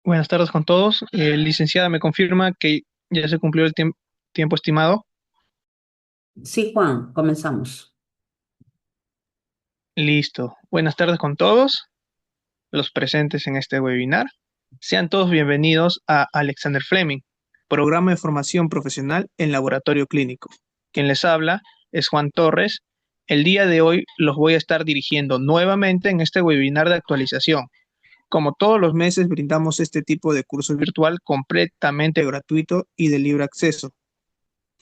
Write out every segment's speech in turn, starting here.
Buenas tardes con todos. Licenciada, me confirma que ya se cumplió el tiempo estimado. Sí, Juan, comenzamos. Listo. Buenas tardes con todos los presentes en este webinar. Sean todos bienvenidos a Alexander Fleming, Programa de Formación Profesional en Laboratorio Clínico. Quien les habla es Juan Torres. El día de hoy los voy a estar dirigiendo nuevamente en este webinar de actualización. Como todos los meses, brindamos este tipo de curso virtual completamente gratuito y de libre acceso.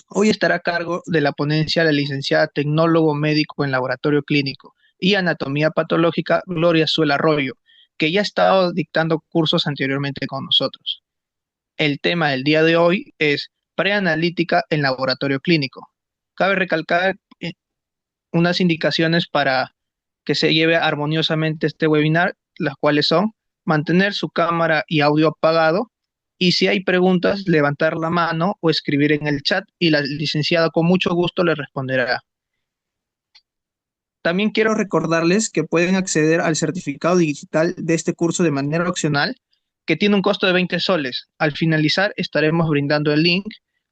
Hoy estará a cargo de la ponencia la licenciada Tecnólogo Médico en Laboratorio Clínico y Anatomía Patológica Gloria Suela Arroyo, que ya ha estado dictando cursos anteriormente con nosotros. El tema del día de hoy es preanalítica en laboratorio clínico. Cabe recalcar unas indicaciones para que se lleve armoniosamente este webinar, las cuales son mantener su cámara y audio apagado y si hay preguntas, levantar la mano o escribir en el chat y la licenciada con mucho gusto le responderá. También quiero recordarles que pueden acceder al certificado digital de este curso de manera opcional, que tiene un costo de 20 soles. Al finalizar, estaremos brindando el link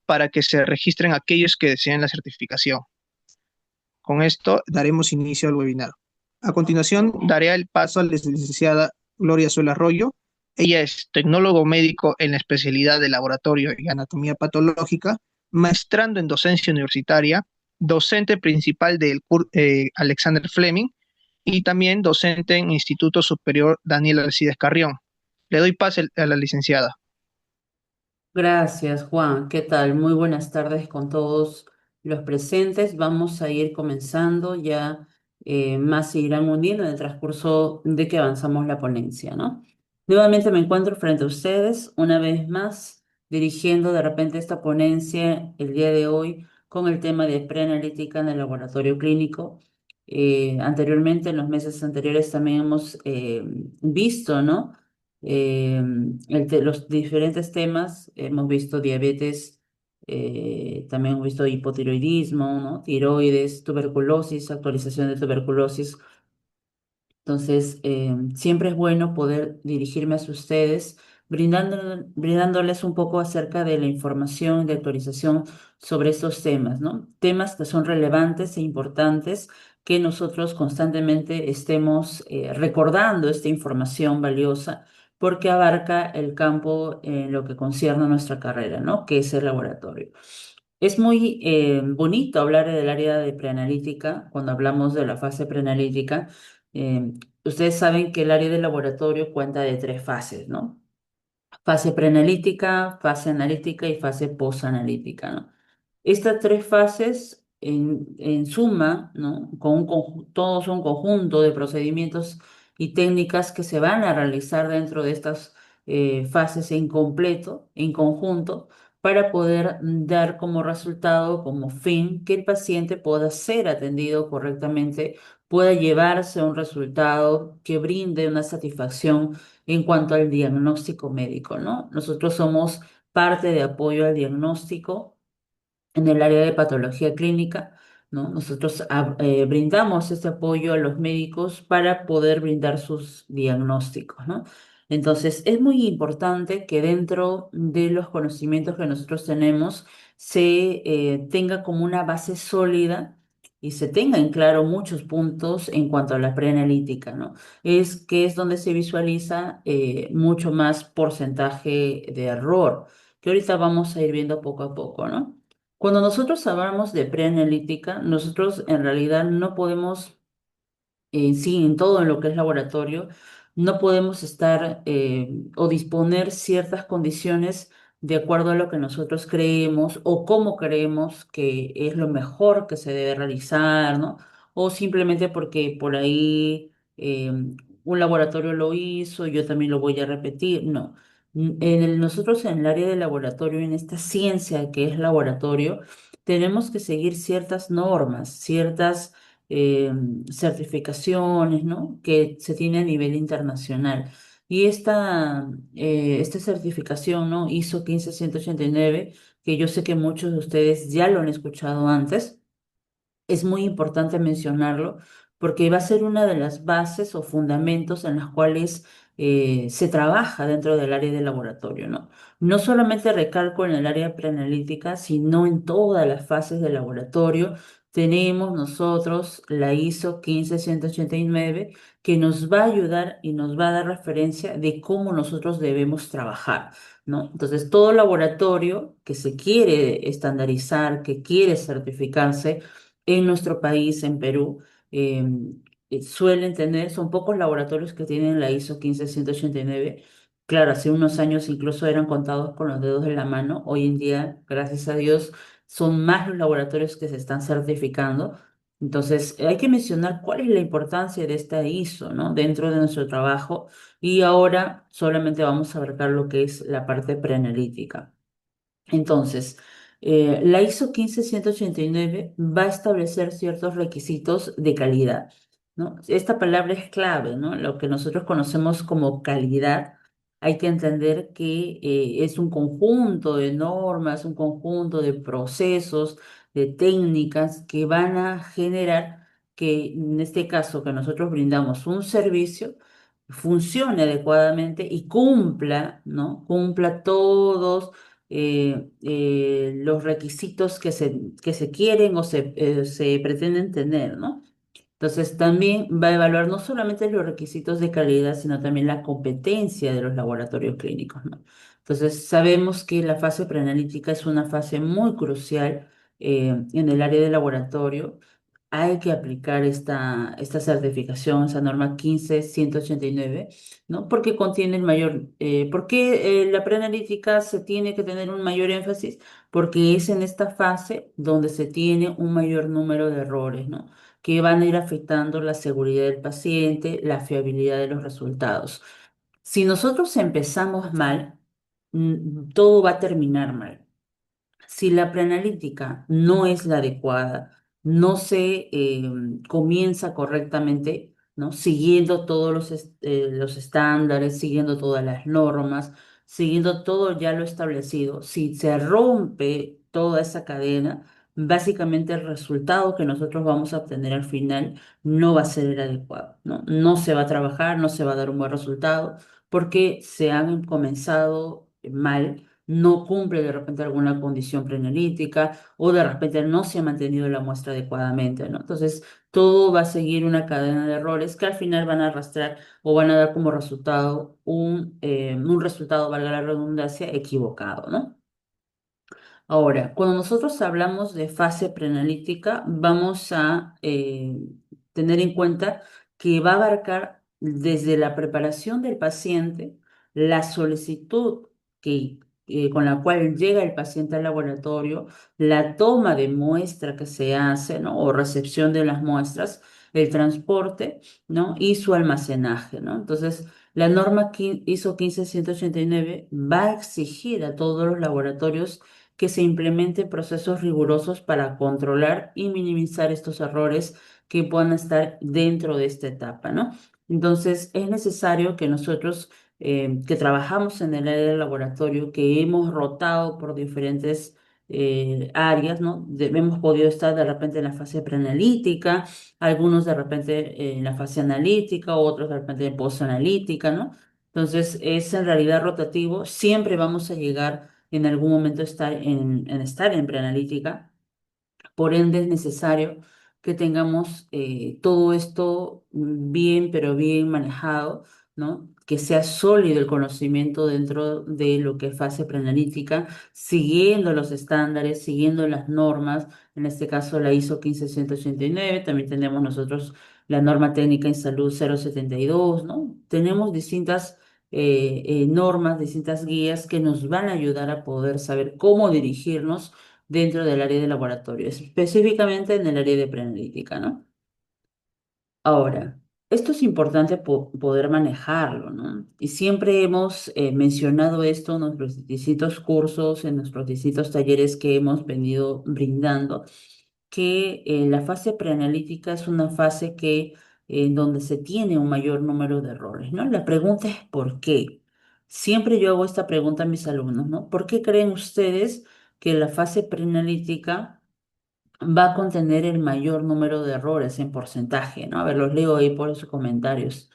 para que se registren aquellos que deseen la certificación. Con esto daremos inicio al webinar. A continuación, daré el paso a la licenciada Gloria Suela Arroyo. Ella es tecnólogo médico en la especialidad de laboratorio y anatomía patológica, maestrando en docencia universitaria, docente principal del Alexander Fleming y también docente en Instituto Superior Daniel Alcides Carrión. Le doy pase a la licenciada. Gracias, Juan. ¿Qué tal? Muy buenas tardes con todos los presentes. Vamos a ir comenzando ya, más se irán uniendo en el transcurso de que avanzamos la ponencia, ¿no? Nuevamente me encuentro frente a ustedes, una vez más, dirigiendo de repente esta ponencia el día de hoy con el tema de preanalítica en el laboratorio clínico. Anteriormente, en los meses anteriores, también hemos visto, ¿no? Los diferentes temas, hemos visto diabetes, también hemos visto hipotiroidismo, ¿no? Tiroides, tuberculosis, actualización de tuberculosis. Entonces, siempre es bueno poder dirigirme hacia ustedes, brindándoles un poco acerca de la información de actualización sobre estos temas, ¿no? Temas que son relevantes e importantes que nosotros constantemente estemos recordando esta información valiosa porque abarca el campo en lo que concierne a nuestra carrera, ¿no? Que es el laboratorio. Es muy bonito hablar del área de preanalítica cuando hablamos de la fase preanalítica. Eh, Ustedes saben que el área de laboratorio cuenta de tres fases, ¿no? Fase preanalítica, fase analítica y fase posanalítica, ¿no? Estas tres fases, en suma, ¿no? Todos un conjunto de procedimientos y técnicas que se van a realizar dentro de estas fases en completo, en conjunto, para poder dar como resultado, como fin, que el paciente pueda ser atendido correctamente, pueda llevarse a un resultado que brinde una satisfacción en cuanto al diagnóstico médico, ¿no? Nosotros somos parte de apoyo al diagnóstico en el área de patología clínica, ¿no? Nosotros brindamos este apoyo a los médicos para poder brindar sus diagnósticos, ¿no? Entonces, es muy importante que dentro de los conocimientos que nosotros tenemos se tenga como una base sólida y se tenga en claro muchos puntos en cuanto a la preanalítica, ¿no? Es que es donde se visualiza mucho más porcentaje de error, que ahorita vamos a ir viendo poco a poco, ¿no? Cuando nosotros hablamos de preanalítica, nosotros en realidad no podemos, sí, en todo en lo que es laboratorio, no podemos estar o disponer ciertas condiciones de acuerdo a lo que nosotros creemos o cómo creemos que es lo mejor que se debe realizar, ¿no? O simplemente porque por ahí un laboratorio lo hizo, yo también lo voy a repetir, no. Nosotros en el área de laboratorio, en esta ciencia que es laboratorio, tenemos que seguir ciertas normas, ciertas eh, certificaciones, ¿no? Que se tiene a nivel internacional. Y esta certificación, ¿no? ISO 15189, que yo sé que muchos de ustedes ya lo han escuchado antes, es muy importante mencionarlo porque va a ser una de las bases o fundamentos en las cuales se trabaja dentro del área de laboratorio, ¿no? No solamente recalco en el área preanalítica, sino en todas las fases del laboratorio. Tenemos nosotros la ISO 15189 que nos va a ayudar y nos va a dar referencia de cómo nosotros debemos trabajar, ¿no? Entonces, todo laboratorio que se quiere estandarizar, que quiere certificarse en nuestro país, en Perú, eh, suelen tener, son pocos laboratorios que tienen la ISO 15189. Claro, hace unos años incluso eran contados con los dedos de la mano. Hoy en día, gracias a Dios, son más los laboratorios que se están certificando. Entonces, hay que mencionar cuál es la importancia de esta ISO, ¿no? Dentro de nuestro trabajo. Y ahora solamente vamos a abarcar lo que es la parte preanalítica. Entonces, la ISO 15189 va a establecer ciertos requisitos de calidad, ¿no? Esta palabra es clave, ¿no? Lo que nosotros conocemos como calidad, hay que entender que es un conjunto de normas, un conjunto de procesos, de técnicas que van a generar que, en este caso, que nosotros brindamos un servicio, funcione adecuadamente y cumpla, ¿no? Cumpla todos los requisitos que se quieren o se pretenden tener, ¿no? Entonces también va a evaluar no solamente los requisitos de calidad, sino también la competencia de los laboratorios clínicos, ¿no? Entonces sabemos que la fase preanalítica es una fase muy crucial en el área de laboratorio. Hay que aplicar esta certificación, esa norma 15189, ¿no? Porque contiene el mayor, ¿por qué la preanalítica se tiene que tener un mayor énfasis? Porque es en esta fase donde se tiene un mayor número de errores, ¿no? Que van a ir afectando la seguridad del paciente, la fiabilidad de los resultados. Si nosotros empezamos mal, todo va a terminar mal. Si la preanalítica no es la adecuada, no se comienza correctamente, ¿no? Siguiendo todos los estándares, siguiendo todas las normas, siguiendo todo ya lo establecido, si se rompe toda esa cadena, básicamente el resultado que nosotros vamos a obtener al final no va a ser el adecuado, ¿no? No se va a trabajar, no se va a dar un buen resultado porque se han comenzado mal, no cumple de repente alguna condición preanalítica o de repente no se ha mantenido la muestra adecuadamente, ¿no? Entonces, todo va a seguir una cadena de errores que al final van a arrastrar o van a dar como resultado un resultado, valga la redundancia, equivocado, ¿no? Ahora, cuando nosotros hablamos de fase preanalítica, vamos a tener en cuenta que va a abarcar desde la preparación del paciente, la solicitud que, con la cual llega el paciente al laboratorio, la toma de muestra que se hace, ¿no? O recepción de las muestras, el transporte, ¿no? Y su almacenaje, ¿no? Entonces, la norma ISO 15189 va a exigir a todos los laboratorios que se implementen procesos rigurosos para controlar y minimizar estos errores que puedan estar dentro de esta etapa, ¿no? Entonces, es necesario que nosotros, que trabajamos en el área del laboratorio, que hemos rotado por diferentes áreas, ¿no? Hemos podido estar de repente en la fase preanalítica, algunos de repente en la fase analítica, otros de repente en postanalítica, ¿no? Entonces, es en realidad rotativo, siempre vamos a llegar en algún momento estar en estar en preanalítica. Por ende, es necesario que tengamos todo esto bien, pero bien manejado, ¿no? Que sea sólido el conocimiento dentro de lo que es fase preanalítica, siguiendo los estándares, siguiendo las normas, en este caso la ISO 15189, también tenemos nosotros la norma técnica en salud 072, ¿no? Tenemos distintas normas, distintas guías que nos van a ayudar a poder saber cómo dirigirnos dentro del área de laboratorio, específicamente en el área de preanalítica, ¿no? Ahora, esto es importante poder manejarlo, ¿no? Y siempre hemos mencionado esto en nuestros distintos cursos, en nuestros distintos talleres que hemos venido brindando, que la fase preanalítica es una fase que en donde se tiene un mayor número de errores, ¿no? La pregunta es ¿por qué? Siempre yo hago esta pregunta a mis alumnos, ¿no? ¿Por qué creen ustedes que la fase preanalítica va a contener el mayor número de errores en porcentaje, ¿no? A ver, los leo ahí por sus comentarios.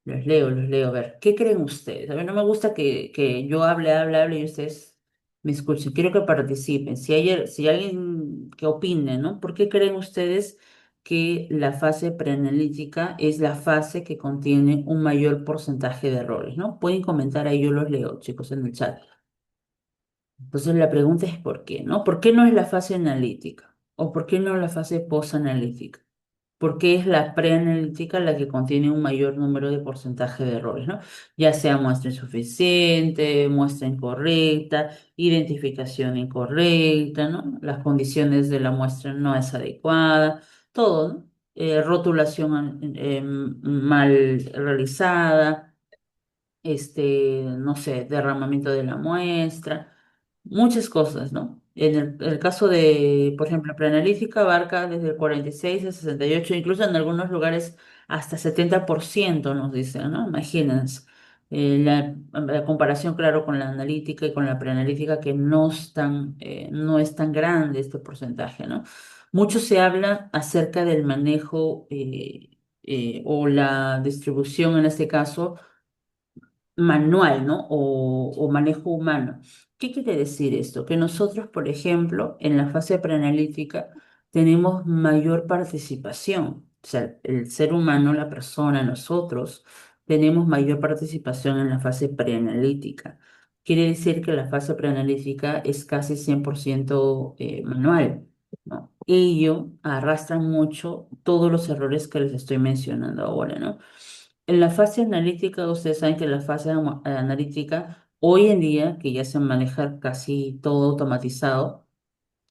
Los leo, los leo. A ver, ¿qué creen ustedes? A mí no me gusta que yo hable y ustedes me escuchen. Quiero que participen. Si hay alguien que opine, ¿no? ¿Por qué creen ustedes que la fase preanalítica es la fase que contiene un mayor porcentaje de errores, ¿no? Pueden comentar ahí, yo los leo, chicos, en el chat. Entonces la pregunta es ¿por qué, no? ¿Por qué no es la fase analítica? ¿O por qué no la fase posanalítica? Porque es la preanalítica la que contiene un mayor número de porcentaje de errores, ¿no? Ya sea muestra insuficiente, muestra incorrecta, identificación incorrecta, ¿no? Las condiciones de la muestra no es adecuada, todo, ¿no? Rotulación mal realizada, no sé, derramamiento de la muestra, muchas cosas, ¿no? En el caso de, por ejemplo, preanalítica abarca desde el 46 al 68, incluso en algunos lugares hasta 70% nos dicen, ¿no? Imagínense. La comparación, claro, con la analítica y con la preanalítica, que no es tan grande este porcentaje, ¿no? Mucho se habla acerca del manejo o la distribución, en este caso, manual, ¿no? O manejo humano. ¿Qué quiere decir esto? Que nosotros, por ejemplo, en la fase preanalítica tenemos mayor participación. O sea, el ser humano, la persona, nosotros, tenemos mayor participación en la fase preanalítica. Quiere decir que la fase preanalítica es casi 100% manual, ¿no? Ello arrastra mucho todos los errores que les estoy mencionando ahora, ¿no? En la fase analítica, ustedes saben que la fase analítica, hoy en día, que ya se maneja casi todo automatizado,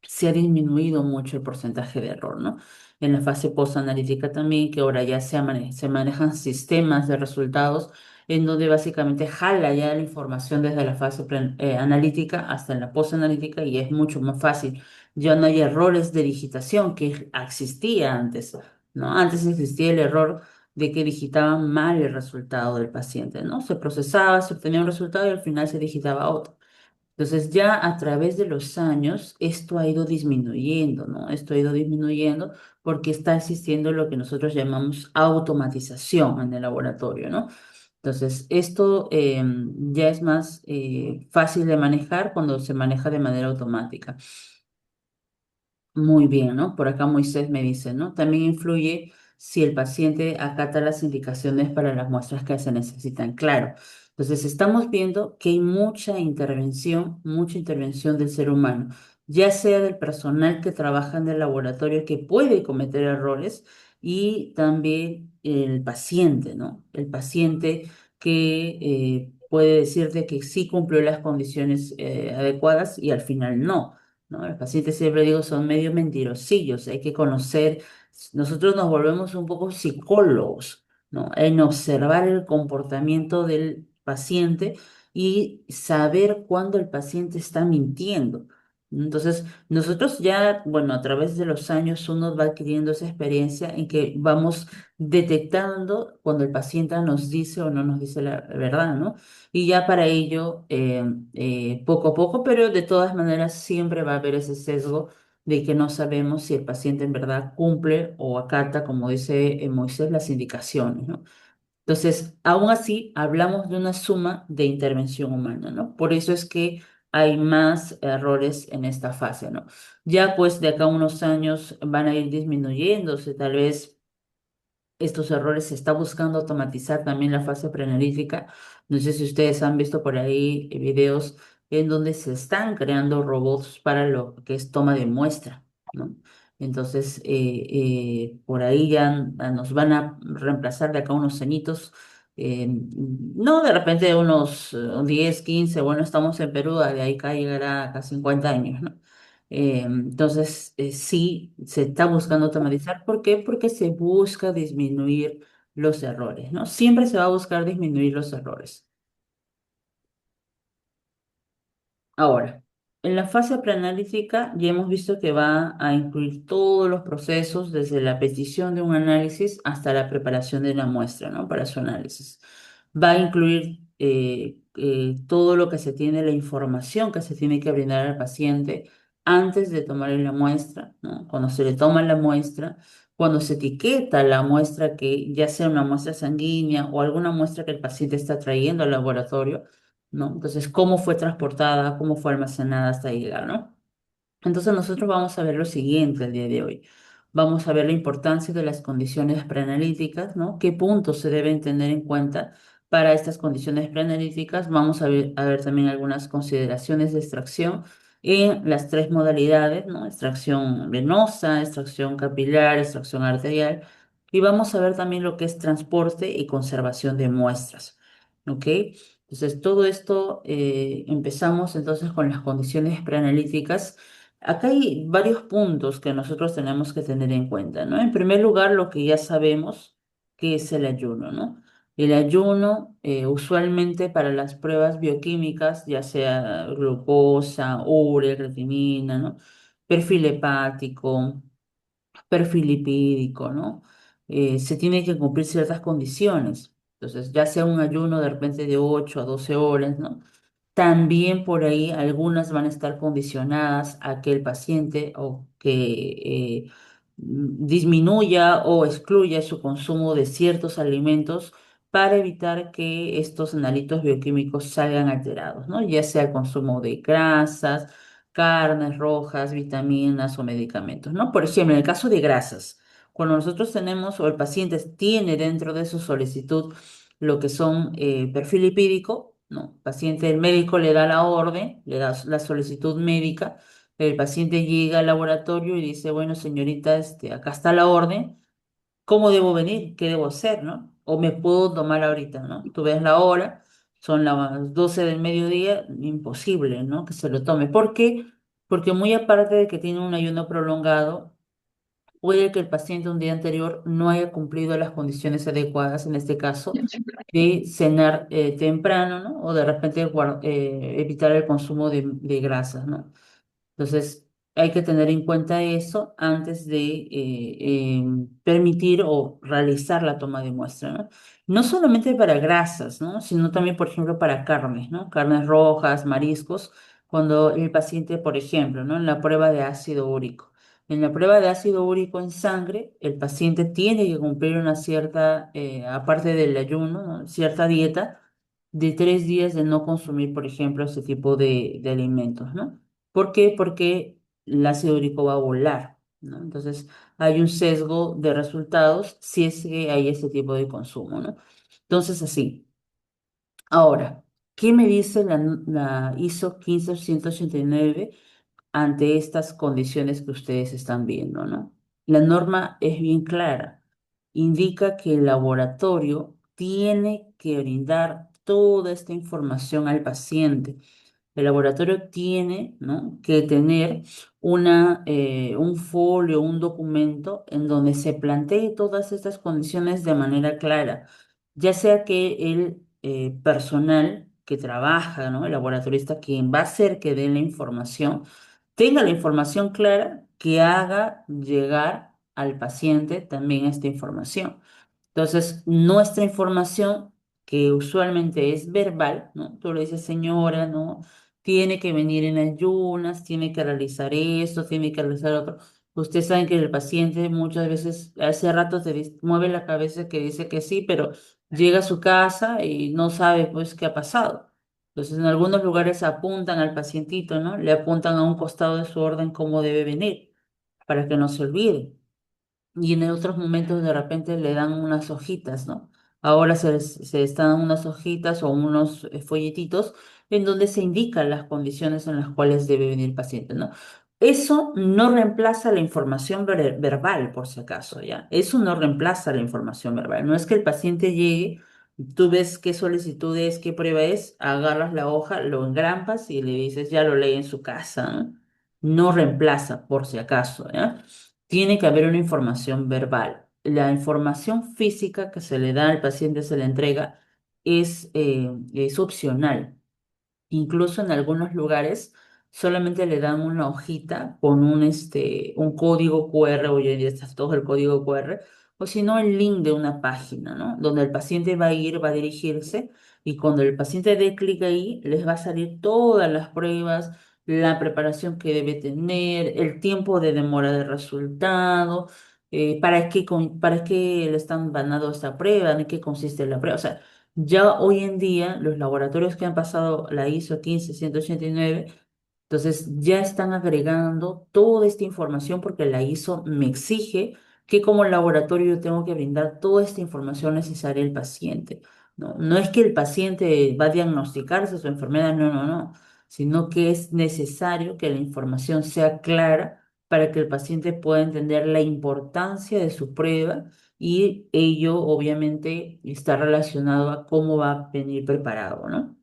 se ha disminuido mucho el porcentaje de error, ¿no? En la fase postanalítica también, que ahora ya se manejan sistemas de resultados en donde básicamente jala ya la información desde la fase analítica hasta la postanalítica y es mucho más fácil. Ya no hay errores de digitación que existía antes, ¿no? Antes existía el error de que digitaban mal el resultado del paciente, ¿no? Se procesaba, se obtenía un resultado y al final se digitaba otro. Entonces ya a través de los años esto ha ido disminuyendo, ¿no? Esto ha ido disminuyendo porque está existiendo lo que nosotros llamamos automatización en el laboratorio, ¿no? Entonces esto ya es más fácil de manejar cuando se maneja de manera automática. Muy bien, ¿no? Por acá Moisés me dice, ¿no? También influye si el paciente acata las indicaciones para las muestras que se necesitan. Claro. Entonces, estamos viendo que hay mucha intervención del ser humano, ya sea del personal que trabaja en el laboratorio que puede cometer errores y también el paciente, ¿no? El paciente que puede decirte que sí cumplió las condiciones adecuadas y al final no. ¿No? Los pacientes, siempre digo, son medio mentirosillos, hay que conocer, nosotros nos volvemos un poco psicólogos, ¿no? En observar el comportamiento del paciente y saber cuándo el paciente está mintiendo. Entonces, nosotros ya, bueno, a través de los años uno va adquiriendo esa experiencia en que vamos detectando cuando el paciente nos dice o no nos dice la verdad, ¿no? Y ya para ello, poco a poco, pero de todas maneras siempre va a haber ese sesgo de que no sabemos si el paciente en verdad cumple o acata, como dice Moisés, las indicaciones, ¿no? Entonces, aún así, hablamos de una suma de intervención humana, ¿no? Por eso es que hay más errores en esta fase, ¿no? Ya pues de acá a unos años van a ir disminuyéndose, tal vez estos errores se está buscando automatizar también la fase preanalítica. No sé si ustedes han visto por ahí videos en donde se están creando robots para lo que es toma de muestra, ¿no? Entonces, por ahí ya nos van a reemplazar de acá unos añitos, no de repente unos 10, 15, bueno, estamos en Perú, de ahí acá llegará a 50 años, ¿no? Entonces, sí, se está buscando automatizar. ¿Por qué? Porque se busca disminuir los errores, ¿no? Siempre se va a buscar disminuir los errores. Ahora, en la fase preanalítica ya hemos visto que va a incluir todos los procesos, desde la petición de un análisis hasta la preparación de la muestra, ¿no? Para su análisis. Va a incluir todo lo que se tiene, la información que se tiene que brindar al paciente antes de tomarle la muestra, ¿no? Cuando se le toma la muestra, Cuando se etiqueta la muestra que ya sea una muestra sanguínea o alguna muestra que el paciente está trayendo al laboratorio, ¿no? Entonces, cómo fue transportada, cómo fue almacenada hasta llegar, ¿no? Entonces nosotros vamos a ver lo siguiente el día de hoy. Vamos a ver la importancia de las condiciones preanalíticas, ¿no? ¿Qué puntos se deben tener en cuenta para estas condiciones preanalíticas? Vamos a ver también algunas consideraciones de extracción en las tres modalidades, ¿no? Extracción venosa, extracción capilar, extracción arterial. Y vamos a ver también lo que es transporte y conservación de muestras, ¿ok? Entonces, todo esto empezamos entonces con las condiciones preanalíticas. Acá hay varios puntos que nosotros tenemos que tener en cuenta, ¿no? En primer lugar, lo que ya sabemos que es el ayuno, ¿no? El ayuno, usualmente para las pruebas bioquímicas, ya sea glucosa, urea, creatinina, ¿no? Perfil hepático, perfil lipídico, ¿no? Se tiene que cumplir ciertas condiciones. Entonces, ya sea un ayuno de repente de 8 a 12 horas, ¿no? También por ahí algunas van a estar condicionadas a que el paciente o que disminuya o excluya su consumo de ciertos alimentos para evitar que estos analitos bioquímicos salgan alterados, ¿no? Ya sea el consumo de grasas, carnes rojas, vitaminas o medicamentos, ¿no? Por ejemplo, en el caso de grasas, cuando nosotros tenemos o el paciente tiene dentro de su solicitud lo que son perfil lipídico, ¿no? Paciente, el médico le da la orden, le da la solicitud médica, el paciente llega al laboratorio y dice, bueno, señorita, acá está la orden, ¿cómo debo venir? ¿Qué debo hacer, no? O me puedo tomar ahorita, ¿no? Tú ves la hora, son las 12 del mediodía, imposible, ¿no? Que se lo tome. ¿Por qué? Porque muy aparte de que tiene un ayuno prolongado, puede que el paciente un día anterior no haya cumplido las condiciones adecuadas, en este caso, de cenar temprano, ¿no? O de repente evitar el consumo de grasas, ¿no? Entonces, hay que tener en cuenta eso antes de permitir o realizar la toma de muestra, ¿no? No solamente para grasas, ¿no? Sino también, por ejemplo, para carnes, ¿no? Carnes rojas, mariscos, cuando el paciente, por ejemplo, ¿no? En la prueba de ácido úrico. En la prueba de ácido úrico en sangre, el paciente tiene que cumplir una cierta, aparte del ayuno, ¿no? Cierta dieta de 3 días de no consumir, por ejemplo, ese tipo de alimentos, ¿no? ¿Por qué? Porque el ácido úrico va a volar, ¿no? Entonces, hay un sesgo de resultados si es que hay ese tipo de consumo, ¿no? Entonces, así. Ahora, ¿qué me dice la ISO 15189 ante estas condiciones que ustedes están viendo, ¿no? La norma es bien clara. Indica que el laboratorio tiene que brindar toda esta información al paciente. El laboratorio tiene, ¿no?, que tener un folio, un documento en donde se plantee todas estas condiciones de manera clara, ya sea que el personal que trabaja, ¿no?, el laboratorista, quien va a hacer que dé la información, tenga la información clara, que haga llegar al paciente también esta información. Entonces, nuestra información, que usualmente es verbal, ¿no? Tú le dices, señora, ¿no? Tiene que venir en ayunas, tiene que realizar esto, tiene que realizar otro. Ustedes saben que el paciente muchas veces, hace rato mueve la cabeza que dice que sí, pero llega a su casa y no sabe, pues, qué ha pasado. Entonces, en algunos lugares apuntan al pacientito, ¿no? Le apuntan a un costado de su orden cómo debe venir, para que no se olvide y en otros momentos de repente le dan unas hojitas, ¿no? Ahora se están dando unas hojitas o unos folletitos en donde se indican las condiciones en las cuales debe venir el paciente, ¿no? Eso no reemplaza la información verbal, por si acaso, ¿ya? Eso no reemplaza la información verbal. No es que el paciente llegue, tú ves qué solicitud es, qué prueba es, agarras la hoja, lo engrampas y le dices, ya lo lee en su casa, ¿no? No reemplaza, por si acaso, ¿ya? Tiene que haber una información verbal. La información física que se le da al paciente, se le entrega, es opcional. Incluso en algunos lugares solamente le dan una hojita con un código QR, hoy en día está todo el código QR, o si no, el link de una página, ¿no? Donde el paciente va a ir, va a dirigirse, y cuando el paciente dé clic ahí, les va a salir todas las pruebas, la preparación que debe tener, el tiempo de demora de resultado, para qué le están dando esta prueba, en qué consiste la prueba. O sea, ya hoy en día los laboratorios que han pasado la ISO 15189, entonces ya están agregando toda esta información porque la ISO me exige que como laboratorio yo tengo que brindar toda esta información necesaria al paciente. No, no es que el paciente va a diagnosticarse su enfermedad, no, no, no, sino que es necesario que la información sea clara para que el paciente pueda entender la importancia de su prueba y ello obviamente está relacionado a cómo va a venir preparado, ¿no?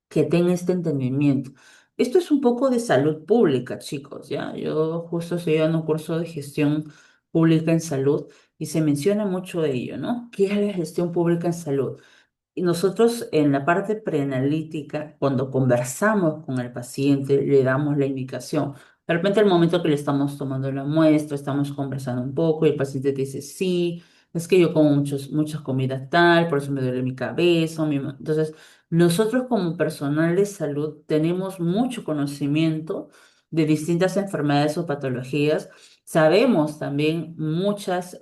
Que tenga este entendimiento. Esto es un poco de salud pública, chicos, ¿ya? Yo justo estoy dando un curso de gestión pública en salud y se menciona mucho de ello, ¿no? ¿Qué es la gestión pública en salud? Y nosotros en la parte preanalítica, cuando conversamos con el paciente, le damos la indicación. De repente, al momento que le estamos tomando la muestra, estamos conversando un poco y el paciente te dice, sí, es que yo como muchas comidas tal, por eso me duele mi cabeza. Entonces, nosotros como personal de salud tenemos mucho conocimiento de distintas enfermedades o patologías. Sabemos también muchas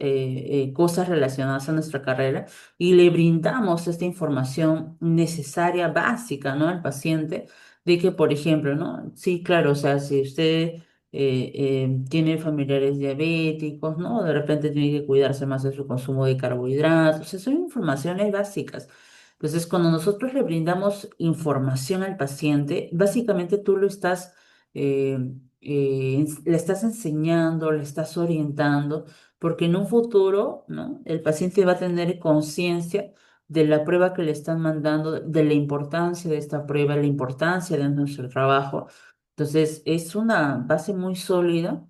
cosas relacionadas a nuestra carrera y le brindamos esta información necesaria, básica, ¿no? Al paciente, de que, por ejemplo, ¿no? Sí, claro, o sea, si usted tiene familiares diabéticos, ¿no? De repente tiene que cuidarse más de su consumo de carbohidratos, o sea, son informaciones básicas. Entonces, cuando nosotros le brindamos información al paciente, básicamente tú lo estás, eh, le estás enseñando, le estás orientando porque en un futuro, ¿no? El paciente va a tener conciencia de la prueba que le están mandando, de la importancia de esta prueba, la importancia de nuestro trabajo. Entonces, es una base muy sólida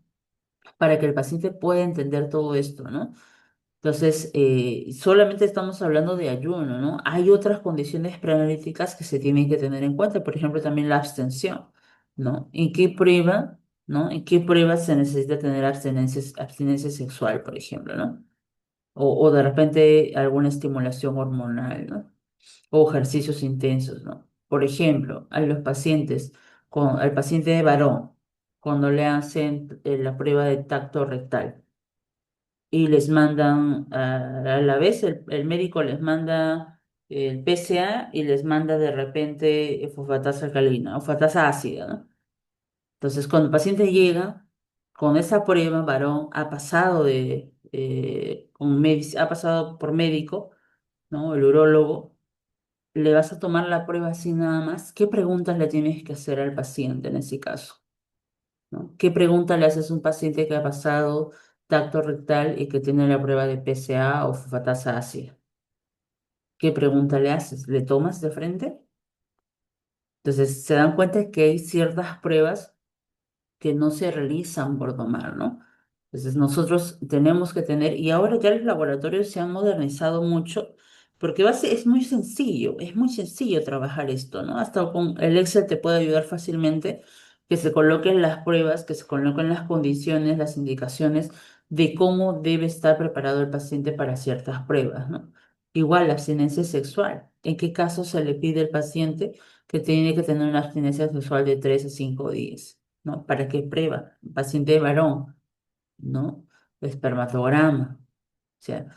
para que el paciente pueda entender todo esto, ¿no? Entonces, solamente estamos hablando de ayuno, ¿no? Hay otras condiciones preanalíticas que se tienen que tener en cuenta, por ejemplo, también la abstención, ¿no? ¿En qué prueba, ¿no? ¿En qué prueba se necesita tener abstinencia sexual, por ejemplo, ¿no? O de repente alguna estimulación hormonal, ¿no? O ejercicios intensos, ¿no? Por ejemplo, a los pacientes, al paciente de varón, cuando le hacen la prueba de tacto rectal y les mandan, a la vez el médico les manda el PSA y les manda de repente fosfatasa alcalina o fosfatasa ácida, ¿no? Entonces, cuando el paciente llega con esa prueba, varón, ha pasado por médico, ¿no? El urólogo, le vas a tomar la prueba así nada más. ¿Qué preguntas le tienes que hacer al paciente en ese caso? ¿No? ¿Qué pregunta le haces a un paciente que ha pasado tacto rectal y que tiene la prueba de PSA o fosfatasa ácida? ¿Qué pregunta le haces? ¿Le tomas de frente? Entonces, se dan cuenta que hay ciertas pruebas que no se realizan por tomar, ¿no? Entonces nosotros tenemos que tener, y ahora ya los laboratorios se han modernizado mucho, porque es muy sencillo trabajar esto, ¿no? Hasta con el Excel te puede ayudar fácilmente que se coloquen las pruebas, que se coloquen las condiciones, las indicaciones de cómo debe estar preparado el paciente para ciertas pruebas, ¿no? Igual la abstinencia sexual. ¿En qué caso se le pide al paciente que tiene que tener una abstinencia sexual de 3 a 5 días? ¿No? ¿Para qué prueba? Paciente varón, ¿no? Espermatograma, o sea,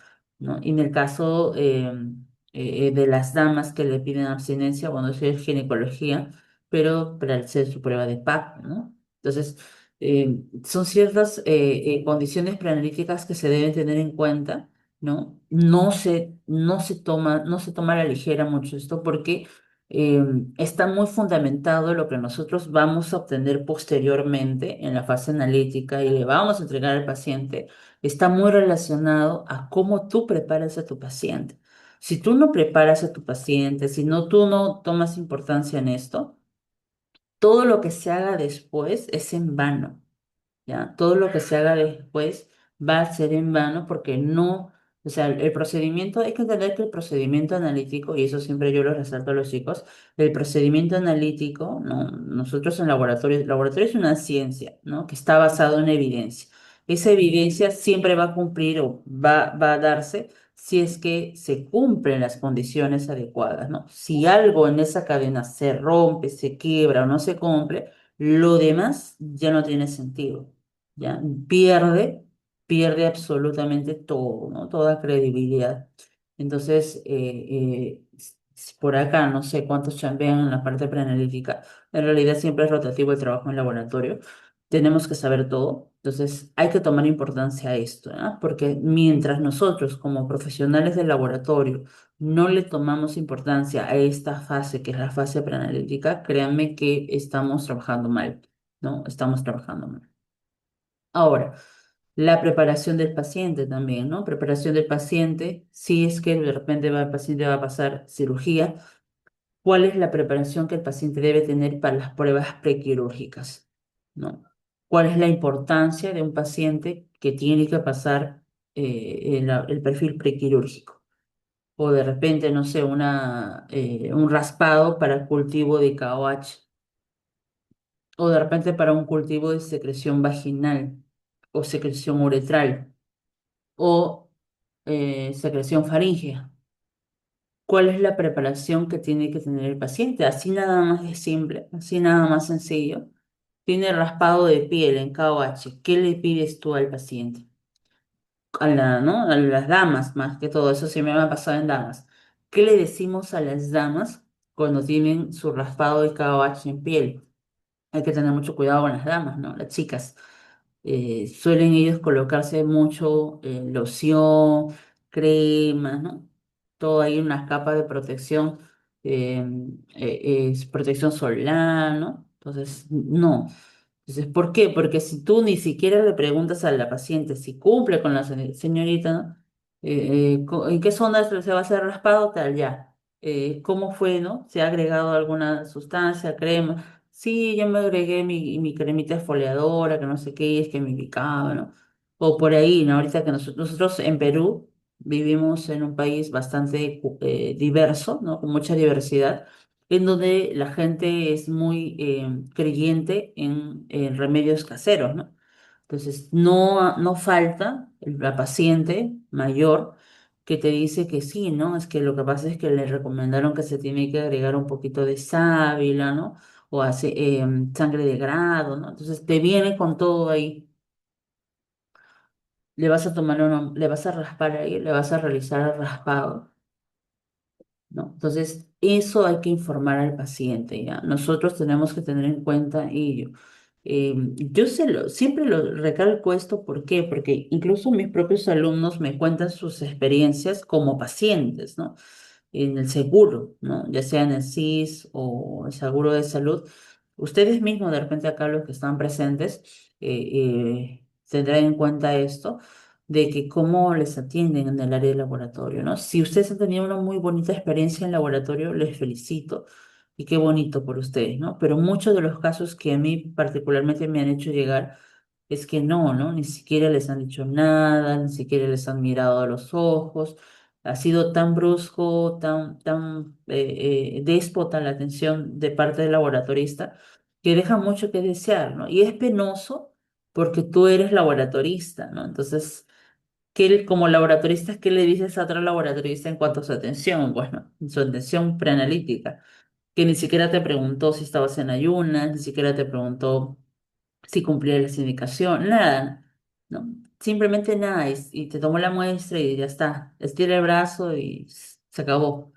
¿no? Y en el caso de las damas que le piden abstinencia, bueno, eso es ginecología, pero para hacer su prueba de PAP, ¿no? Entonces, son ciertas condiciones preanalíticas que se deben tener en cuenta, ¿no? No se toma a la ligera mucho esto porque eh, está muy fundamentado lo que nosotros vamos a obtener posteriormente en la fase analítica y le vamos a entregar al paciente está muy relacionado a cómo tú preparas a tu paciente. Si tú no preparas a tu paciente, si no tú no tomas importancia en esto, todo lo que se haga después es en vano. ¿Ya? Todo lo que se haga después va a ser en vano porque no, o sea, el procedimiento, hay que entender que el procedimiento analítico, y eso siempre yo lo resalto a los chicos, el procedimiento analítico, ¿no? Nosotros en laboratorio, el laboratorio es una ciencia, ¿no? Que está basado en evidencia. Esa evidencia siempre va a cumplir o va a darse si es que se cumplen las condiciones adecuadas, ¿no? Si algo en esa cadena se rompe, se quiebra o no se cumple, lo demás ya no tiene sentido. ¿Ya? Pierde, pierde absolutamente todo, ¿no? Toda credibilidad. Entonces, por acá, no sé cuántos chambean en la parte preanalítica. En realidad siempre es rotativo el trabajo en laboratorio. Tenemos que saber todo. Entonces, hay que tomar importancia a esto, ¿no? Porque mientras nosotros, como profesionales del laboratorio, no le tomamos importancia a esta fase, que es la fase preanalítica, créanme que estamos trabajando mal, ¿no? Estamos trabajando mal. Ahora, la preparación del paciente también, ¿no? Preparación del paciente, si es que de repente el paciente va a pasar cirugía, ¿cuál es la preparación que el paciente debe tener para las pruebas prequirúrgicas? ¿No? ¿Cuál es la importancia de un paciente que tiene que pasar el perfil prequirúrgico? O de repente, no sé, un raspado para cultivo de KOH, o de repente para un cultivo de secreción vaginal o secreción uretral o secreción faríngea. ¿Cuál es la preparación que tiene que tener el paciente? Así nada más de simple, así nada más sencillo. Tiene raspado de piel en KOH. ¿Qué le pides tú al paciente? ¿No? A las damas, más que todo, eso sí me ha pasado en damas. ¿Qué le decimos a las damas cuando tienen su raspado de KOH en piel? Hay que tener mucho cuidado con las damas, ¿no? Las chicas. Suelen ellos colocarse mucho loción, cremas, ¿no? Todo ahí unas capas de protección, es protección solar, ¿no? Entonces, no. Entonces, ¿por qué? Porque si tú ni siquiera le preguntas a la paciente si cumple con la señorita, ¿no? ¿En qué zona se va a hacer raspado? Tal, ya. ¿Cómo fue, no? ¿Se ha agregado alguna sustancia, crema? Sí, yo me agregué mi cremita exfoliadora, que no sé qué es, que me indicaba, ¿no? O por ahí, ¿no? Ahorita que nosotros en Perú vivimos en un país bastante diverso, ¿no? Con mucha diversidad en donde la gente es muy creyente en remedios caseros, ¿no? Entonces, no falta la paciente mayor que te dice que sí, ¿no? Es que lo que pasa es que le recomendaron que se tiene que agregar un poquito de sábila, ¿no? O hace, sangre de grado, ¿no? Entonces, te viene con todo ahí. Le vas a tomar le vas a raspar ahí, le vas a realizar el raspado. ¿No? Entonces, eso hay que informar al paciente, ¿ya? Nosotros tenemos que tener en cuenta ello. Yo siempre lo recalco esto, ¿por qué? Porque incluso mis propios alumnos me cuentan sus experiencias como pacientes, ¿no? En el seguro, ¿no? Ya sea en el SIS o el seguro de salud. Ustedes mismos, de repente acá los que están presentes, tendrán en cuenta esto de que cómo les atienden en el área de laboratorio, ¿no? Si ustedes han tenido una muy bonita experiencia en laboratorio, les felicito y qué bonito por ustedes, ¿no? Pero muchos de los casos que a mí particularmente me han hecho llegar es que no, ¿no? Ni siquiera les han dicho nada, ni siquiera les han mirado a los ojos. Ha sido tan brusco, tan déspota la atención de parte del laboratorista que deja mucho que desear, ¿no? Y es penoso porque tú eres laboratorista, ¿no? Entonces, como laboratorista, ¿qué le dices a otro laboratorista en cuanto a su atención? Bueno, su atención preanalítica, que ni siquiera te preguntó si estabas en ayunas, ni siquiera te preguntó si cumplía las indicaciones, nada, ¿no? Simplemente nada, y te tomó la muestra y ya está, estira el brazo y se acabó.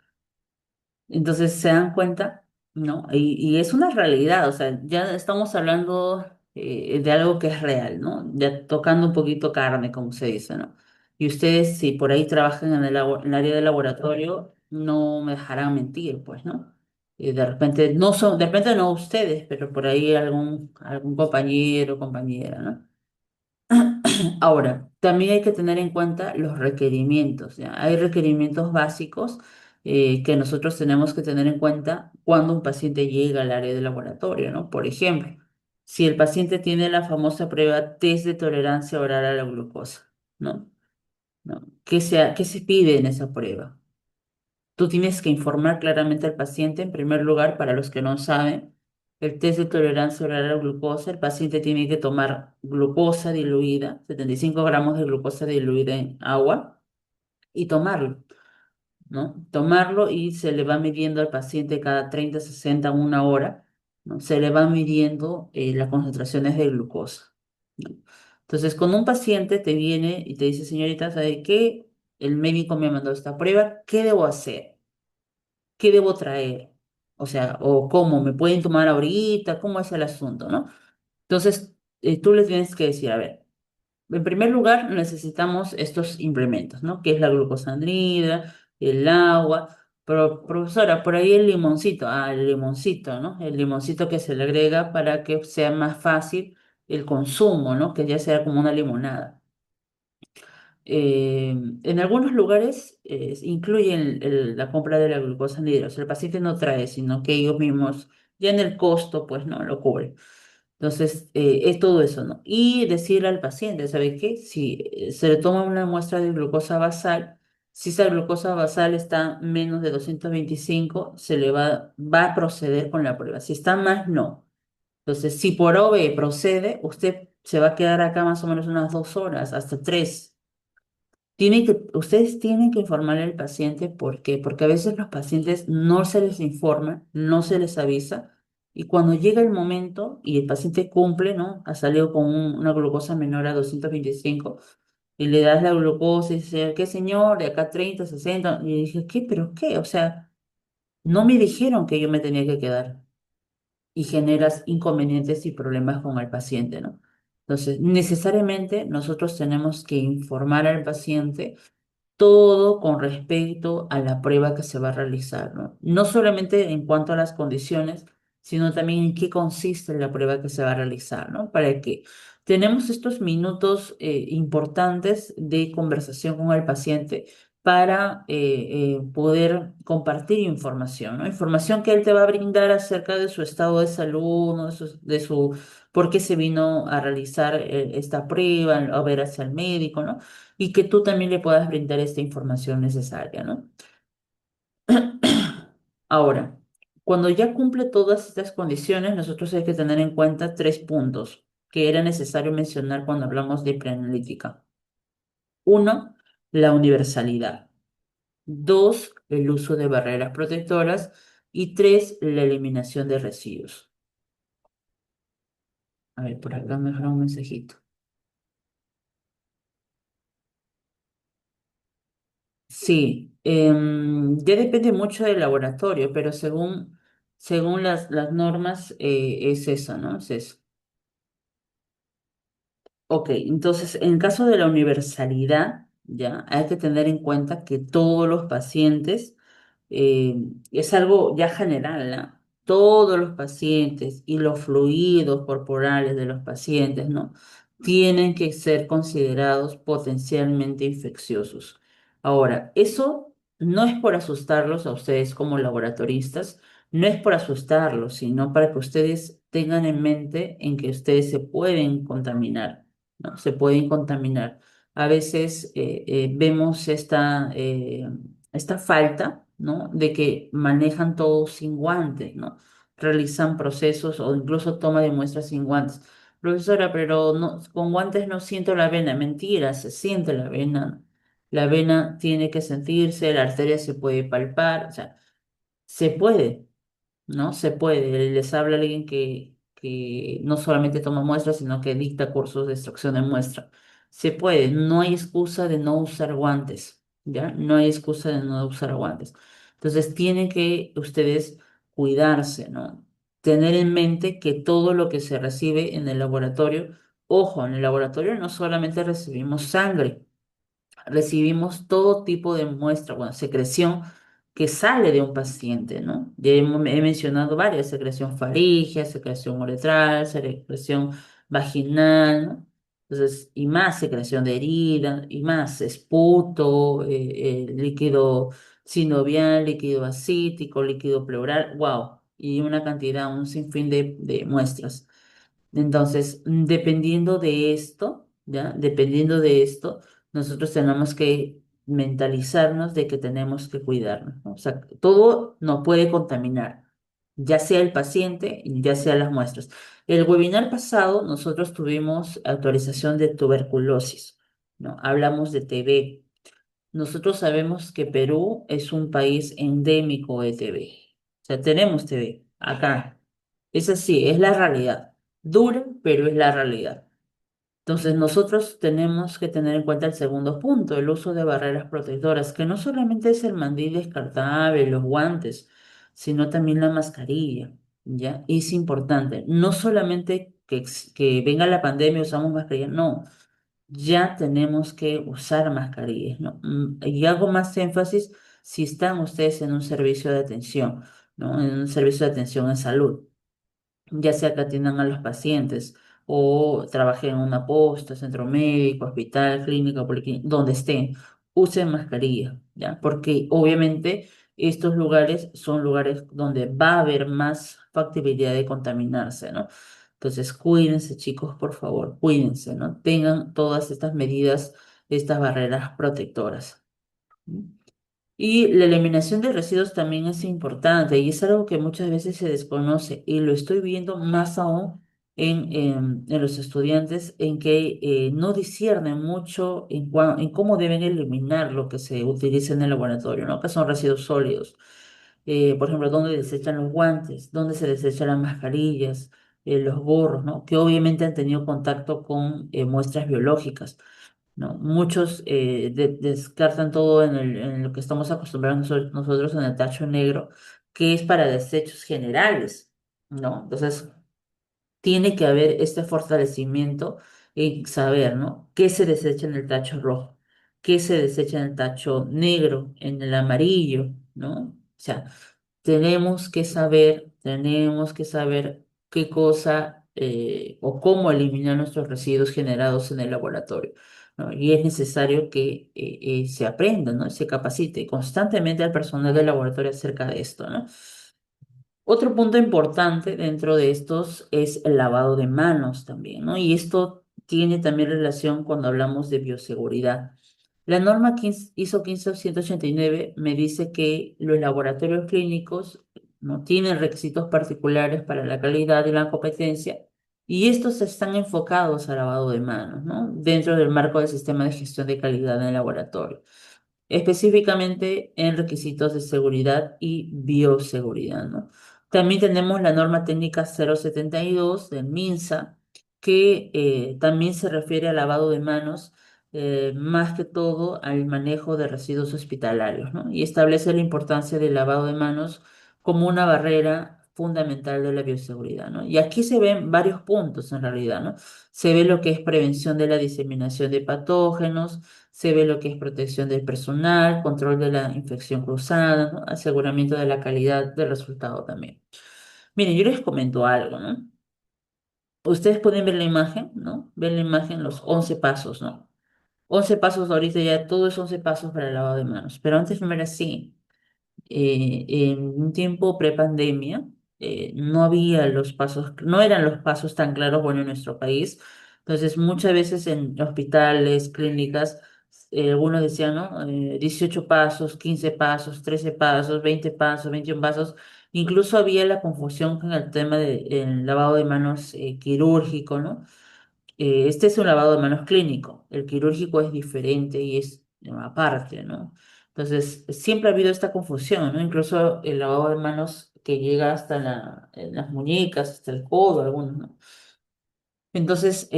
Entonces se dan cuenta, ¿no? Y es una realidad, o sea, ya estamos hablando de algo que es real, ¿no? Ya tocando un poquito carne, como se dice, ¿no? Y ustedes, si por ahí trabajan en en el área de laboratorio, no me dejarán mentir, pues, ¿no? De repente, de repente no ustedes, pero por ahí algún compañero o compañera, ¿no? Ahora, también hay que tener en cuenta los requerimientos, ¿ya? Hay requerimientos básicos que nosotros tenemos que tener en cuenta cuando un paciente llega al área de laboratorio, ¿no? Por ejemplo, si el paciente tiene la famosa prueba test de tolerancia oral a la glucosa, ¿no? ¿No? ¿Qué se pide en esa prueba? Tú tienes que informar claramente al paciente, en primer lugar, para los que no saben, el test de tolerancia oral a la glucosa, el paciente tiene que tomar glucosa diluida, 75 gramos de glucosa diluida en agua, y tomarlo, ¿no? Tomarlo y se le va midiendo al paciente cada 30, 60, una hora, ¿no? Se le van midiendo las concentraciones de glucosa, ¿no? Entonces, cuando un paciente te viene y te dice, señorita, ¿sabe qué? El médico me mandó esta prueba, ¿qué debo hacer? ¿Qué debo traer? O sea, o cómo, ¿me pueden tomar ahorita? ¿Cómo es el asunto, no? Entonces, tú le tienes que decir, a ver, en primer lugar, necesitamos estos implementos, ¿no? Que es la glucosamina, el agua. Pero, profesora, por ahí el limoncito, el limoncito, ¿no? El limoncito que se le agrega para que sea más fácil el consumo, ¿no? Que ya sea como una limonada. En algunos lugares incluyen la compra de la glucosa en hidro. O sea, el paciente no trae, sino que ellos mismos, ya en el costo, pues, ¿no? Lo cubren. Entonces, es todo eso, ¿no? Y decirle al paciente, ¿sabe qué? Si se le toma una muestra de glucosa basal, si esa glucosa basal está menos de 225, va a proceder con la prueba. Si está más, no. Entonces, si por OB procede, usted se va a quedar acá más o menos unas 2 horas, hasta 3. Ustedes tienen que informar al paciente, ¿por qué? Porque a veces los pacientes no se les informa, no se les avisa, y cuando llega el momento y el paciente cumple, ¿no? Ha salido con una glucosa menor a 225 y le das la glucosa y dice, ¿qué señor? De acá 30, 60, y dije, ¿qué? ¿Pero qué? O sea, no me dijeron que yo me tenía que quedar y generas inconvenientes y problemas con el paciente, ¿no? Entonces, necesariamente nosotros tenemos que informar al paciente todo con respecto a la prueba que se va a realizar, ¿no? No solamente en cuanto a las condiciones, sino también en qué consiste la prueba que se va a realizar, ¿no? Para que tenemos estos minutos importantes de conversación con el paciente para poder compartir información, ¿no? Información que él te va a brindar acerca de su estado de salud, ¿no? Por qué se vino a realizar esta prueba, a ver hacia el médico, ¿no? Y que tú también le puedas brindar esta información necesaria, ¿no? Ahora, cuando ya cumple todas estas condiciones, nosotros hay que tener en cuenta 3 puntos que era necesario mencionar cuando hablamos de preanalítica. Uno, la universalidad. Dos, el uso de barreras protectoras. Y tres, la eliminación de residuos. A ver, por acá me dejaron un mensajito. Sí, ya depende mucho del laboratorio, pero según las normas es eso, ¿no? Es eso. Ok, entonces en caso de la universalidad, ya hay que tener en cuenta que todos los pacientes, eh, es algo ya general, ¿no? Todos los pacientes y los fluidos corporales de los pacientes, ¿no? Tienen que ser considerados potencialmente infecciosos. Ahora, eso no es por asustarlos a ustedes como laboratoristas, no es por asustarlos, sino para que ustedes tengan en mente en que ustedes se pueden contaminar, ¿no? Se pueden contaminar. A veces vemos esta falta, ¿no? De que manejan todo sin guantes, ¿no? Realizan procesos o incluso toma de muestras sin guantes. Profesora, pero no, con guantes no siento la vena. Mentira, se siente la vena. La vena tiene que sentirse, la arteria se puede palpar, o sea, se puede. ¿No? Se puede. Les habla alguien que no solamente toma muestras, sino que dicta cursos de extracción de muestra. Se puede. No hay excusa de no usar guantes, ¿ya? No hay excusa de no usar guantes. Entonces, tienen que ustedes cuidarse, ¿no? Tener en mente que todo lo que se recibe en el laboratorio, ojo, en el laboratorio no solamente recibimos sangre, recibimos todo tipo de muestra, bueno, secreción que sale de un paciente, ¿no? He mencionado varias, secreción faríngea, secreción uretral, secreción vaginal, ¿no? Entonces, y más secreción de herida, y más esputo, líquido sinovial, líquido asítico, líquido pleural, wow, y una cantidad, un sinfín de muestras. Entonces, dependiendo de esto, ¿ya? Dependiendo de esto, nosotros tenemos que mentalizarnos de que tenemos que cuidarnos, ¿no? O sea, todo nos puede contaminar, ya sea el paciente, ya sea las muestras. El webinar pasado, nosotros tuvimos actualización de tuberculosis, ¿no? Hablamos de TB. Nosotros sabemos que Perú es un país endémico de TB. O sea, tenemos TB acá. Es así, es la realidad. Dura, pero es la realidad. Entonces, nosotros tenemos que tener en cuenta el segundo punto, el uso de barreras protectoras, que no solamente es el mandil descartable, los guantes, sino también la mascarilla, ¿ya? Y es importante, no solamente que venga la pandemia usamos mascarilla, no, ya tenemos que usar mascarillas, ¿no? Y hago más énfasis si están ustedes en un servicio de atención, ¿no? En un servicio de atención en salud, ya sea que atiendan a los pacientes o trabajen en una posta, centro médico, hospital, clínica, policlínica, donde estén, usen mascarilla, ¿ya? Porque obviamente estos lugares son lugares donde va a haber más factibilidad de contaminarse, ¿no? Entonces, cuídense, chicos, por favor, cuídense, ¿no? Tengan todas estas medidas, estas barreras protectoras. Y la eliminación de residuos también es importante y es algo que muchas veces se desconoce y lo estoy viendo más aún en los estudiantes en que no disciernen mucho en cómo deben eliminar lo que se utiliza en el laboratorio, ¿no? Que son residuos sólidos. Por ejemplo, dónde desechan los guantes, dónde se desechan las mascarillas, los gorros, ¿no? Que obviamente han tenido contacto con muestras biológicas. ¿No? Muchos descartan todo en lo que estamos acostumbrados nosotros en el tacho negro, que es para desechos generales, ¿no? Entonces, tiene que haber este fortalecimiento en saber, ¿no? ¿Qué se desecha en el tacho rojo? ¿Qué se desecha en el tacho negro, en el amarillo, ¿no? O sea, tenemos que saber qué cosa o cómo eliminar nuestros residuos generados en el laboratorio, ¿no? Y es necesario que se aprenda, ¿no? Se capacite constantemente al personal del laboratorio acerca de esto, ¿no? Otro punto importante dentro de estos es el lavado de manos también, ¿no? Y esto tiene también relación cuando hablamos de bioseguridad. La norma 15 ISO 15289 me dice que los laboratorios clínicos no tienen requisitos particulares para la calidad y la competencia y estos están enfocados al lavado de manos, ¿no? Dentro del marco del sistema de gestión de calidad en el laboratorio, específicamente en requisitos de seguridad y bioseguridad, ¿no? También tenemos la norma técnica 072 del MINSA, que también se refiere al lavado de manos, más que todo al manejo de residuos hospitalarios, ¿no? Y establece la importancia del lavado de manos como una barrera fundamental de la bioseguridad, ¿no? Y aquí se ven varios puntos en realidad, ¿no? Se ve lo que es prevención de la diseminación de patógenos, se ve lo que es protección del personal, control de la infección cruzada, ¿no? Aseguramiento de la calidad del resultado también. Miren, yo les comento algo, ¿no? Ustedes pueden ver la imagen, ¿no? Ven la imagen, los 11 pasos, ¿no? 11 pasos ahorita ya, todo es 11 pasos para el lavado de manos, pero antes no era así. En un tiempo prepandemia, no había los pasos, no eran los pasos tan claros, bueno, en nuestro país. Entonces, muchas veces en hospitales, clínicas, algunos decían, ¿no? 18 pasos, 15 pasos, 13 pasos, 20 pasos, 21 pasos. Incluso había la confusión con el tema del lavado de manos quirúrgico, ¿no? Este es un lavado de manos clínico, el quirúrgico es diferente y es aparte, ¿no? Entonces, siempre ha habido esta confusión, ¿no? Incluso el lavado de manos que llega hasta en las muñecas, hasta el codo, algunos, ¿no? Entonces,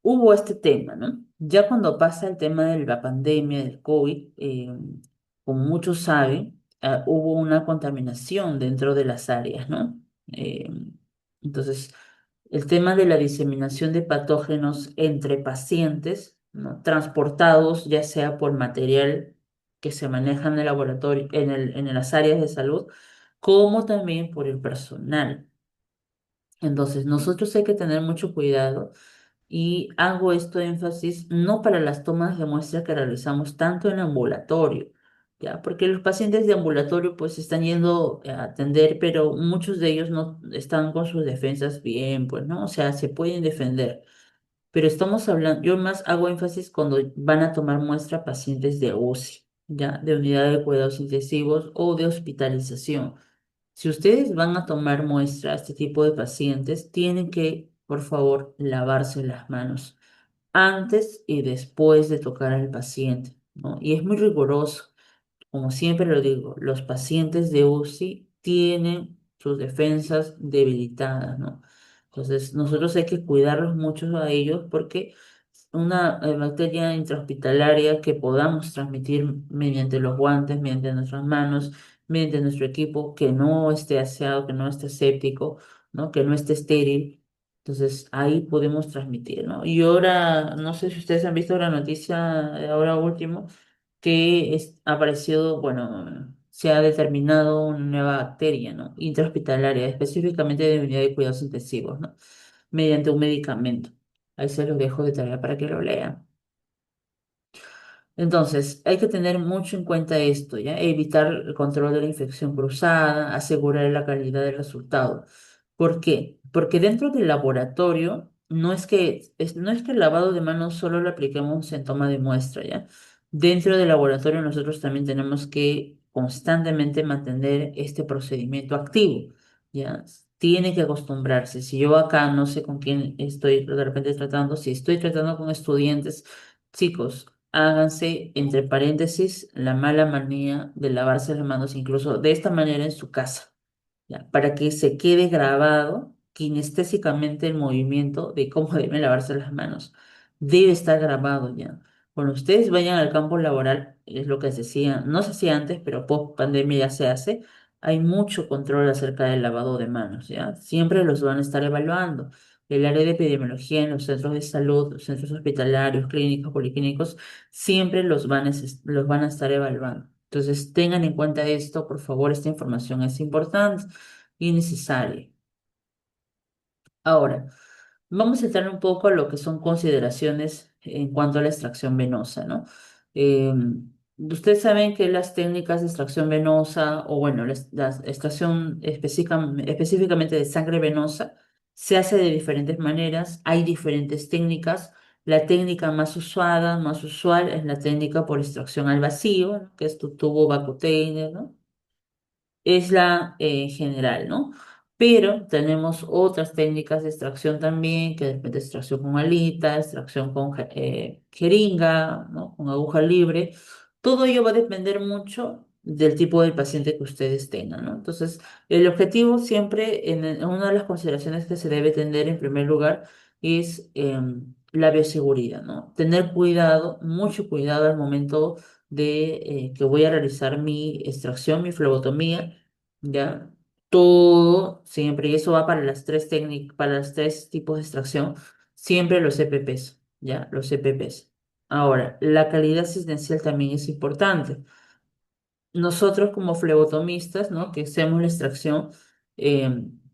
hubo este tema, ¿no? Ya cuando pasa el tema de la pandemia del COVID, como muchos saben, hubo una contaminación dentro de las áreas, ¿no? Eh, entonces, el tema de la diseminación de patógenos entre pacientes, ¿no? Transportados ya sea por material que se maneja en el laboratorio, en las áreas de salud, como también por el personal. Entonces, nosotros hay que tener mucho cuidado y hago esto énfasis no para las tomas de muestra que realizamos tanto en ambulatorio, ¿ya? Porque los pacientes de ambulatorio pues están yendo a atender, pero muchos de ellos no están con sus defensas bien, pues, ¿no? O sea, se pueden defender. Pero estamos hablando, yo más hago énfasis cuando van a tomar muestra pacientes de UCI, ¿ya? De unidad de cuidados intensivos o de hospitalización. Si ustedes van a tomar muestra a este tipo de pacientes, tienen que, por favor, lavarse las manos antes y después de tocar al paciente, ¿no? Y es muy riguroso. Como siempre lo digo, los pacientes de UCI tienen sus defensas debilitadas, ¿no? Entonces, nosotros hay que cuidarlos mucho a ellos porque una bacteria intrahospitalaria que podamos transmitir mediante los guantes, mediante nuestras manos, mediante nuestro equipo, que no esté aseado, que no esté séptico, ¿no? Que no esté estéril. Entonces, ahí podemos transmitir, ¿no? Y ahora, no sé si ustedes han visto la noticia de ahora último, que ha aparecido, bueno, se ha determinado una nueva bacteria, ¿no? Intrahospitalaria, específicamente de unidad de cuidados intensivos, ¿no? Mediante un medicamento. Ahí se los dejo de tarea para que lo lean. Entonces, hay que tener mucho en cuenta esto, ¿ya? Evitar el control de la infección cruzada, asegurar la calidad del resultado. ¿Por qué? Porque dentro del laboratorio no es que el lavado de manos solo lo apliquemos en toma de muestra, ¿ya? Dentro del laboratorio nosotros también tenemos que constantemente mantener este procedimiento activo, ¿ya? Tiene que acostumbrarse. Si yo acá no sé con quién estoy de repente tratando, si estoy tratando con estudiantes, chicos, háganse, entre paréntesis, la mala manía de lavarse las manos incluso de esta manera en su casa, ¿ya? Para que se quede grabado kinestésicamente el movimiento de cómo deben lavarse las manos. Debe estar grabado ya. Cuando ustedes vayan al campo laboral, es lo que se hacía, no se hacía antes, pero post pandemia ya se hace, hay mucho control acerca del lavado de manos, ¿ya? Siempre los van a estar evaluando. El área de epidemiología en los centros de salud, los centros hospitalarios, clínicos, policlínicos, siempre los van a estar evaluando. Entonces, tengan en cuenta esto, por favor, esta información es importante y necesaria. Ahora, vamos a entrar un poco a lo que son consideraciones en cuanto a la extracción venosa, ¿no? Eh, Ustedes saben que las técnicas de extracción venosa, o bueno, la extracción específicamente de sangre venosa, se hace de diferentes maneras, hay diferentes técnicas. La técnica más usada, más usual, es la técnica por extracción al vacío, ¿no? Que es tu tubo Vacutainer, ¿no? Es la general, ¿no? Pero tenemos otras técnicas de extracción también, que depende de extracción con alita, extracción con jeringa, ¿no? Con aguja libre. Todo ello va a depender mucho del tipo de paciente que ustedes tengan, ¿no? Entonces, el objetivo siempre, en una de las consideraciones que se debe tener en primer lugar, es la bioseguridad, ¿no? Tener cuidado, mucho cuidado al momento de que voy a realizar mi extracción, mi flebotomía, ¿ya? Todo, siempre, y eso va para las tres técnicas, para los tres tipos de extracción, siempre los EPPs, ¿ya? Los EPPs. Ahora, la calidad asistencial también es importante. Nosotros como flebotomistas, ¿no? Que hacemos la extracción,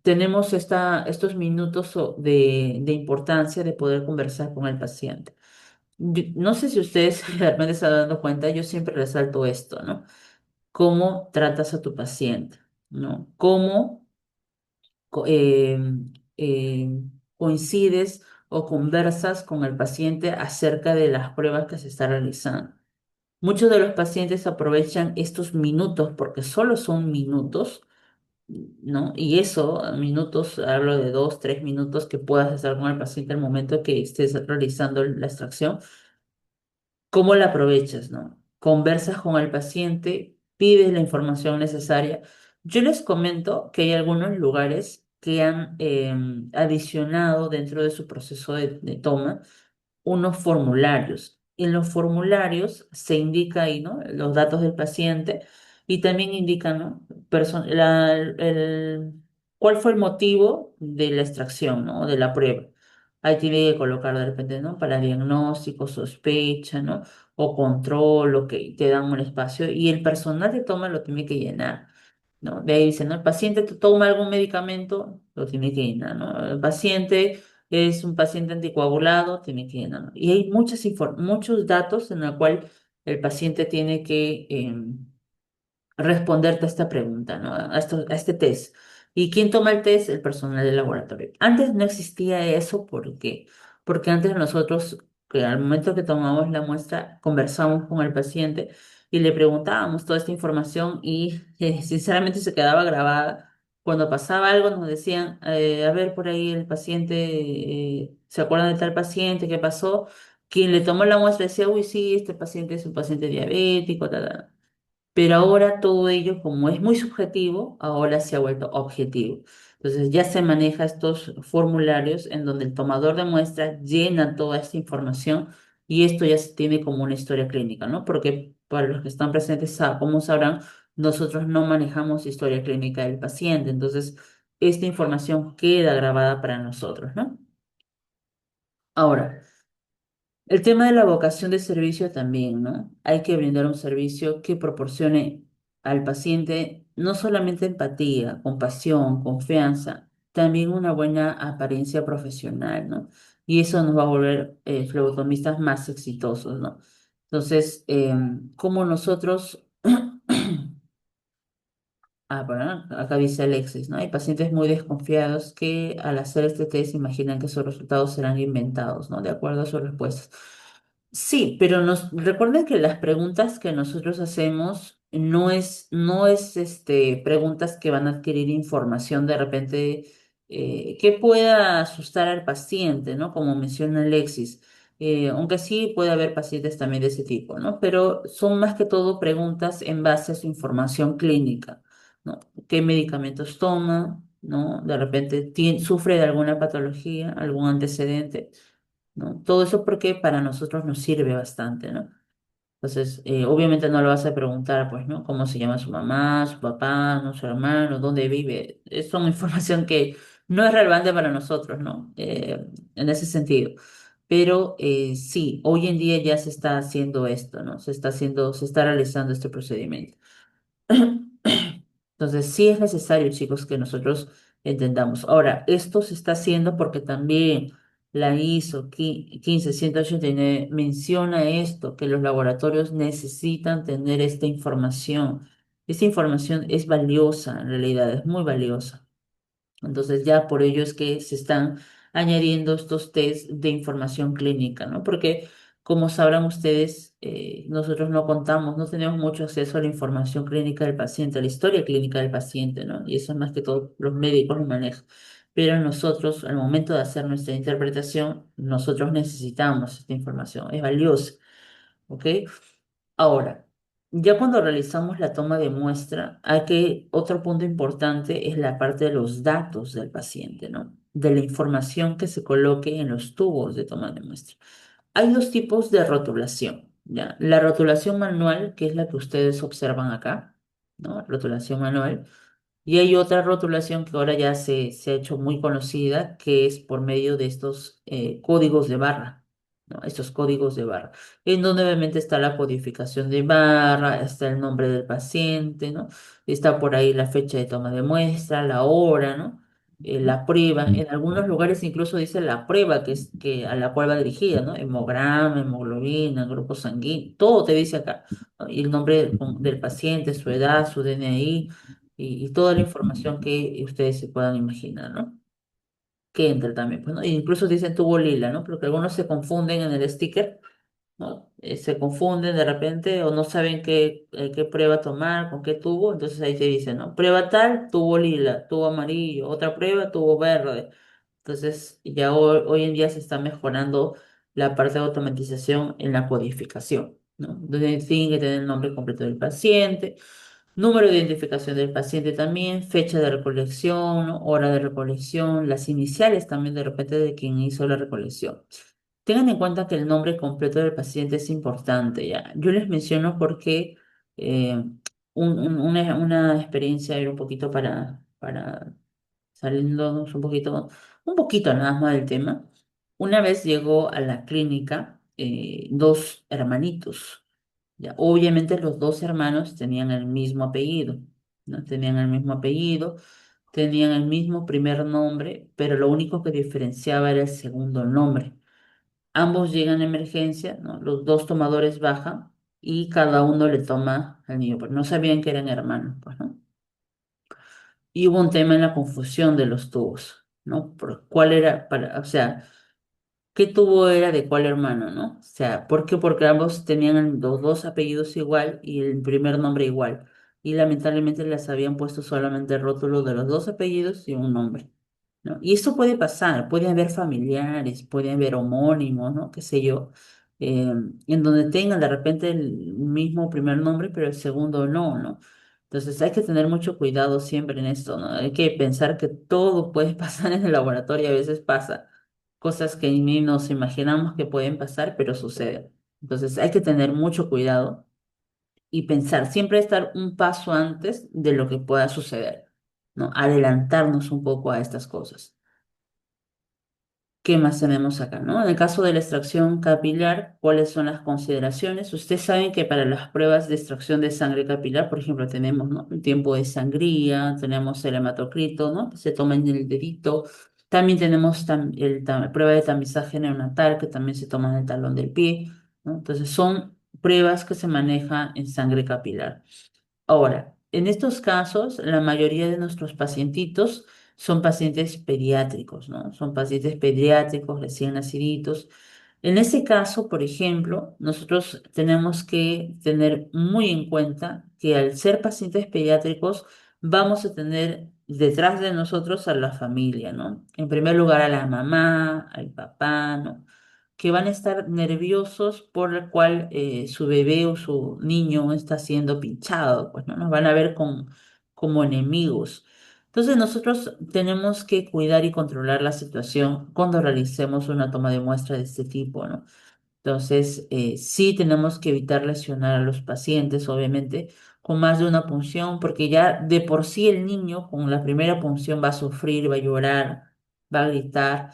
tenemos estos minutos de importancia de poder conversar con el paciente. No sé si ustedes de repente se están dando cuenta, yo siempre resalto esto, ¿no? Cómo tratas a tu paciente, ¿no? Cómo co- eh, eh, coincides o conversas con el paciente acerca de las pruebas que se está realizando. Muchos de los pacientes aprovechan estos minutos porque solo son minutos, ¿no? Y eso, minutos, hablo de 2, 3 minutos que puedas estar con el paciente al momento que estés realizando la extracción. ¿Cómo la aprovechas, no? Conversas con el paciente, pides la información necesaria. Yo les comento que hay algunos lugares que han adicionado dentro de su proceso de toma unos formularios. En los formularios se indica ahí, ¿no? Los datos del paciente y también indican, ¿no? Cuál fue el motivo de la extracción, ¿no? De la prueba. Ahí tiene que colocar de repente, ¿no? Para diagnóstico, sospecha, ¿no? O control, o que te dan un espacio y el personal de toma lo tiene que llenar. ¿No? De ahí dice, ¿no? El paciente toma algún medicamento, lo tiene que llenar, ¿no? El paciente es un paciente anticoagulado, tiene que llenarlo. Y hay muchos datos en los cuales el paciente tiene que responderte a esta pregunta, ¿no? A este test. ¿Y quién toma el test? El personal del laboratorio. Antes no existía eso, ¿por qué? Porque antes nosotros, que al momento que tomamos la muestra, conversamos con el paciente y le preguntábamos toda esta información y sinceramente se quedaba grabada. Cuando pasaba algo nos decían, a ver, por ahí el paciente, ¿se acuerdan de tal paciente? ¿Qué pasó? Quien le tomó la muestra decía, uy, sí, este paciente es un paciente diabético, tal, tal. Pero ahora todo ello, como es muy subjetivo, ahora se ha vuelto objetivo. Entonces ya se maneja estos formularios en donde el tomador de muestra llena toda esta información y esto ya se tiene como una historia clínica, ¿no? Porque para los que están presentes, como sabrán, nosotros no manejamos historia clínica del paciente, entonces esta información queda grabada para nosotros, ¿no? Ahora, el tema de la vocación de servicio también, ¿no? Hay que brindar un servicio que proporcione al paciente no solamente empatía, compasión, confianza, también una buena apariencia profesional, ¿no? Y eso nos va a volver flebotomistas más exitosos, ¿no? Entonces, como nosotros bueno, acá dice Alexis, ¿no? Hay pacientes muy desconfiados que al hacer este test imaginan que sus resultados serán inventados, ¿no? De acuerdo a sus respuestas. Sí, pero recuerden que las preguntas que nosotros hacemos no es preguntas que van a adquirir información de repente que pueda asustar al paciente, ¿no? Como menciona Alexis. Aunque sí puede haber pacientes también de ese tipo, ¿no? Pero son más que todo preguntas en base a su información clínica, ¿no? ¿Qué medicamentos toma? ¿No? De repente sufre de alguna patología, algún antecedente, ¿no? Todo eso porque para nosotros nos sirve bastante, ¿no? Entonces, obviamente no le vas a preguntar, pues, ¿no? ¿Cómo se llama su mamá, su papá, ¿no? Su hermano, dónde vive? Es una información que no es relevante para nosotros, ¿no? En ese sentido. Pero sí, hoy en día ya se está haciendo esto, ¿no? Se está realizando este procedimiento. Entonces, sí es necesario, chicos, que nosotros entendamos. Ahora, esto se está haciendo porque también la ISO 15189 menciona esto, que los laboratorios necesitan tener esta información. Esta información es valiosa, en realidad, es muy valiosa. Entonces ya por ello es que se están añadiendo estos test de información clínica, ¿no? Porque como sabrán ustedes, nosotros no contamos, no tenemos mucho acceso a la información clínica del paciente, a la historia clínica del paciente, ¿no? Y eso más que todo los médicos lo manejan. Pero nosotros, al momento de hacer nuestra interpretación, nosotros necesitamos esta información, es valiosa, ¿ok? Ahora, ya cuando realizamos la toma de muestra, otro punto importante es la parte de los datos del paciente, ¿no? De la información que se coloque en los tubos de toma de muestra. Hay dos tipos de rotulación, ¿ya? La rotulación manual, que es la que ustedes observan acá, ¿no? Rotulación manual. Y hay otra rotulación que ahora ya se ha hecho muy conocida, que es por medio de estos códigos de barra, ¿no? Estos códigos de barra, en donde obviamente está la codificación de barra, está el nombre del paciente, ¿no? Está por ahí la fecha de toma de muestra, la hora, ¿no? La prueba, en algunos lugares incluso dice la prueba a la cual va dirigida, ¿no? Hemograma, hemoglobina, grupo sanguíneo, todo te dice acá, ¿no? Y el nombre del paciente, su edad, su DNI y toda la información que ustedes se puedan imaginar, ¿no? Que entra también, pues, ¿no? E incluso dicen tubo lila, ¿no? Porque algunos se confunden en el sticker, ¿no? Se confunden de repente o no saben qué prueba tomar, con qué tubo, entonces ahí te dicen, ¿no? Prueba tal, tubo lila, tubo amarillo, otra prueba, tubo verde. Entonces ya hoy en día se está mejorando la parte de automatización en la codificación, ¿no? Entonces tienen que tener el nombre completo del paciente, número de identificación del paciente también, fecha de recolección, ¿no? Hora de recolección, las iniciales también de repente de quien hizo la recolección. Tengan en cuenta que el nombre completo del paciente es importante, ¿ya? Yo les menciono porque eh, una experiencia era un poquito para saliéndonos un poquito nada más del tema. Una vez llegó a la clínica dos hermanitos. Ya, obviamente los dos hermanos tenían el mismo apellido, ¿no? Tenían el mismo apellido, tenían el mismo primer nombre, pero lo único que diferenciaba era el segundo nombre. Ambos llegan a emergencia, ¿no? Los dos tomadores bajan y cada uno le toma al niño, pero no sabían que eran hermanos, pues, ¿no? Y hubo un tema en la confusión de los tubos, ¿no? Por cuál era, o sea, qué tubo era de cuál hermano, ¿no? O sea, ¿por qué? Porque ambos tenían los dos apellidos igual y el primer nombre igual. Y lamentablemente les habían puesto solamente el rótulo de los dos apellidos y un nombre, ¿no? Y eso puede pasar, puede haber familiares, puede haber homónimos, ¿no? Qué sé yo, en donde tengan de repente el mismo primer nombre, pero el segundo no, ¿no? Entonces hay que tener mucho cuidado siempre en esto, ¿no? Hay que pensar que todo puede pasar en el laboratorio, a veces pasa, cosas que ni nos imaginamos que pueden pasar, pero suceden. Entonces hay que tener mucho cuidado y pensar, siempre estar un paso antes de lo que pueda suceder, ¿no? Adelantarnos un poco a estas cosas. ¿Qué más tenemos acá, no? En el caso de la extracción capilar, ¿cuáles son las consideraciones? Ustedes saben que para las pruebas de extracción de sangre capilar, por ejemplo, tenemos, ¿no? El tiempo de sangría, tenemos el hematocrito, ¿no? Que se toma en el dedito. También tenemos prueba de tamizaje neonatal, que también se toma en el talón del pie, ¿no? Entonces, son pruebas que se manejan en sangre capilar. Ahora, en estos casos, la mayoría de nuestros pacientitos son pacientes pediátricos, ¿no? Son pacientes pediátricos recién naciditos. En ese caso, por ejemplo, nosotros tenemos que tener muy en cuenta que al ser pacientes pediátricos, vamos a tener detrás de nosotros a la familia, ¿no? En primer lugar, a la mamá, al papá, ¿no? Que van a estar nerviosos por el cual su bebé o su niño está siendo pinchado, pues no nos van a ver como enemigos. Entonces nosotros tenemos que cuidar y controlar la situación cuando realicemos una toma de muestra de este tipo, ¿no? Entonces, sí tenemos que evitar lesionar a los pacientes, obviamente, con más de una punción, porque ya de por sí el niño con la primera punción va a sufrir, va a llorar, va a gritar.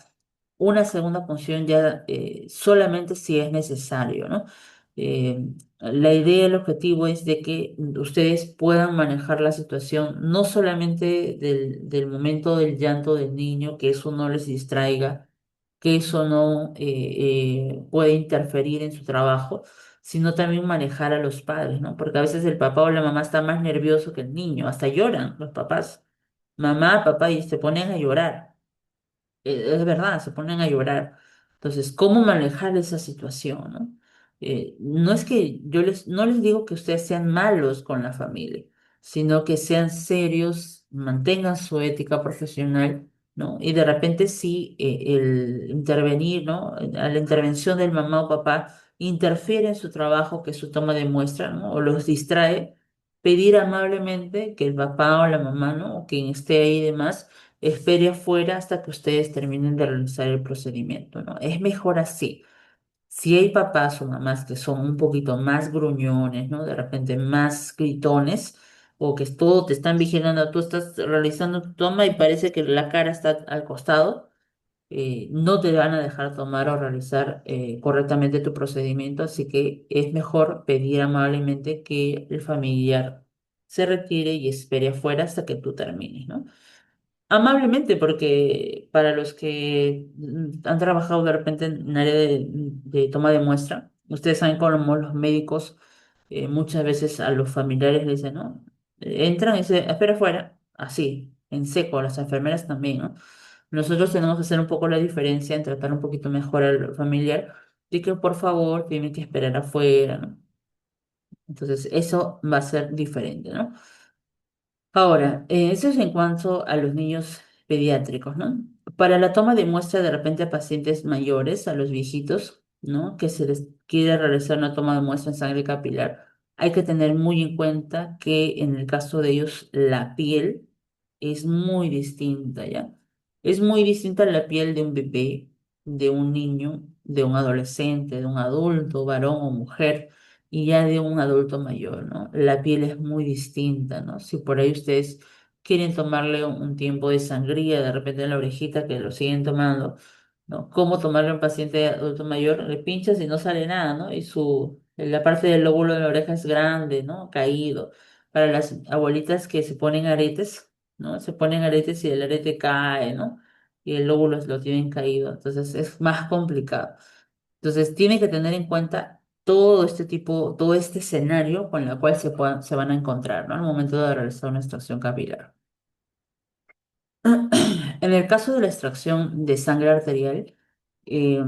Una segunda punción ya solamente si es necesario, ¿no? La idea, el objetivo es de que ustedes puedan manejar la situación, no solamente del momento del llanto del niño, que eso no les distraiga, que eso no puede interferir en su trabajo, sino también manejar a los padres, ¿no? Porque a veces el papá o la mamá está más nervioso que el niño, hasta lloran los papás, mamá, papá, y se ponen a llorar. Es verdad, se ponen a llorar. Entonces, ¿cómo manejar esa situación, no? No es que no les digo que ustedes sean malos con la familia, sino que sean serios, mantengan su ética profesional, ¿no? Y de repente sí, el intervenir, ¿no? A la intervención del mamá o papá interfiere en su trabajo, que es su toma de muestra, ¿no? O los distrae, pedir amablemente que el papá o la mamá, ¿no? O quien esté ahí y demás espere afuera hasta que ustedes terminen de realizar el procedimiento, ¿no? Es mejor así. Si hay papás o mamás que son un poquito más gruñones, ¿no? De repente más gritones, o que todo te están vigilando, tú estás realizando tu toma y parece que la cara está al costado, no te van a dejar tomar o realizar correctamente tu procedimiento, así que es mejor pedir amablemente que el familiar se retire y espere afuera hasta que tú termines, ¿no? Amablemente, porque para los que han trabajado de repente en área de toma de muestra, ustedes saben cómo los médicos muchas veces a los familiares les dicen, ¿no? Entran y dicen, espera afuera, así, en seco, las enfermeras también, ¿no? Nosotros tenemos que hacer un poco la diferencia en tratar un poquito mejor al familiar y que por favor tienen que esperar afuera, ¿no? Entonces, eso va a ser diferente, ¿no? Ahora, eso es en cuanto a los niños pediátricos, ¿no? Para la toma de muestra de repente a pacientes mayores, a los viejitos, ¿no? Que se les quiere realizar una toma de muestra en sangre capilar, hay que tener muy en cuenta que en el caso de ellos la piel es muy distinta, ¿ya? Es muy distinta la piel de un bebé, de un niño, de un adolescente, de un adulto, varón o mujer y ya de un adulto mayor, ¿no? La piel es muy distinta, ¿no? Si por ahí ustedes quieren tomarle un tiempo de sangría, de repente en la orejita que lo siguen tomando, ¿no? ¿Cómo tomarle a un paciente adulto mayor? Le pinchas y no sale nada, ¿no? Y la parte del lóbulo de la oreja es grande, ¿no? Caído. Para las abuelitas que se ponen aretes, ¿no? Se ponen aretes y el arete cae, ¿no? Y el lóbulo lo tienen caído. Entonces es más complicado. Entonces, tiene que tener en cuenta todo este tipo, todo este escenario con el cual se van a encontrar, ¿no? Al momento de realizar una extracción capilar. En el caso de la extracción de sangre arterial, eh,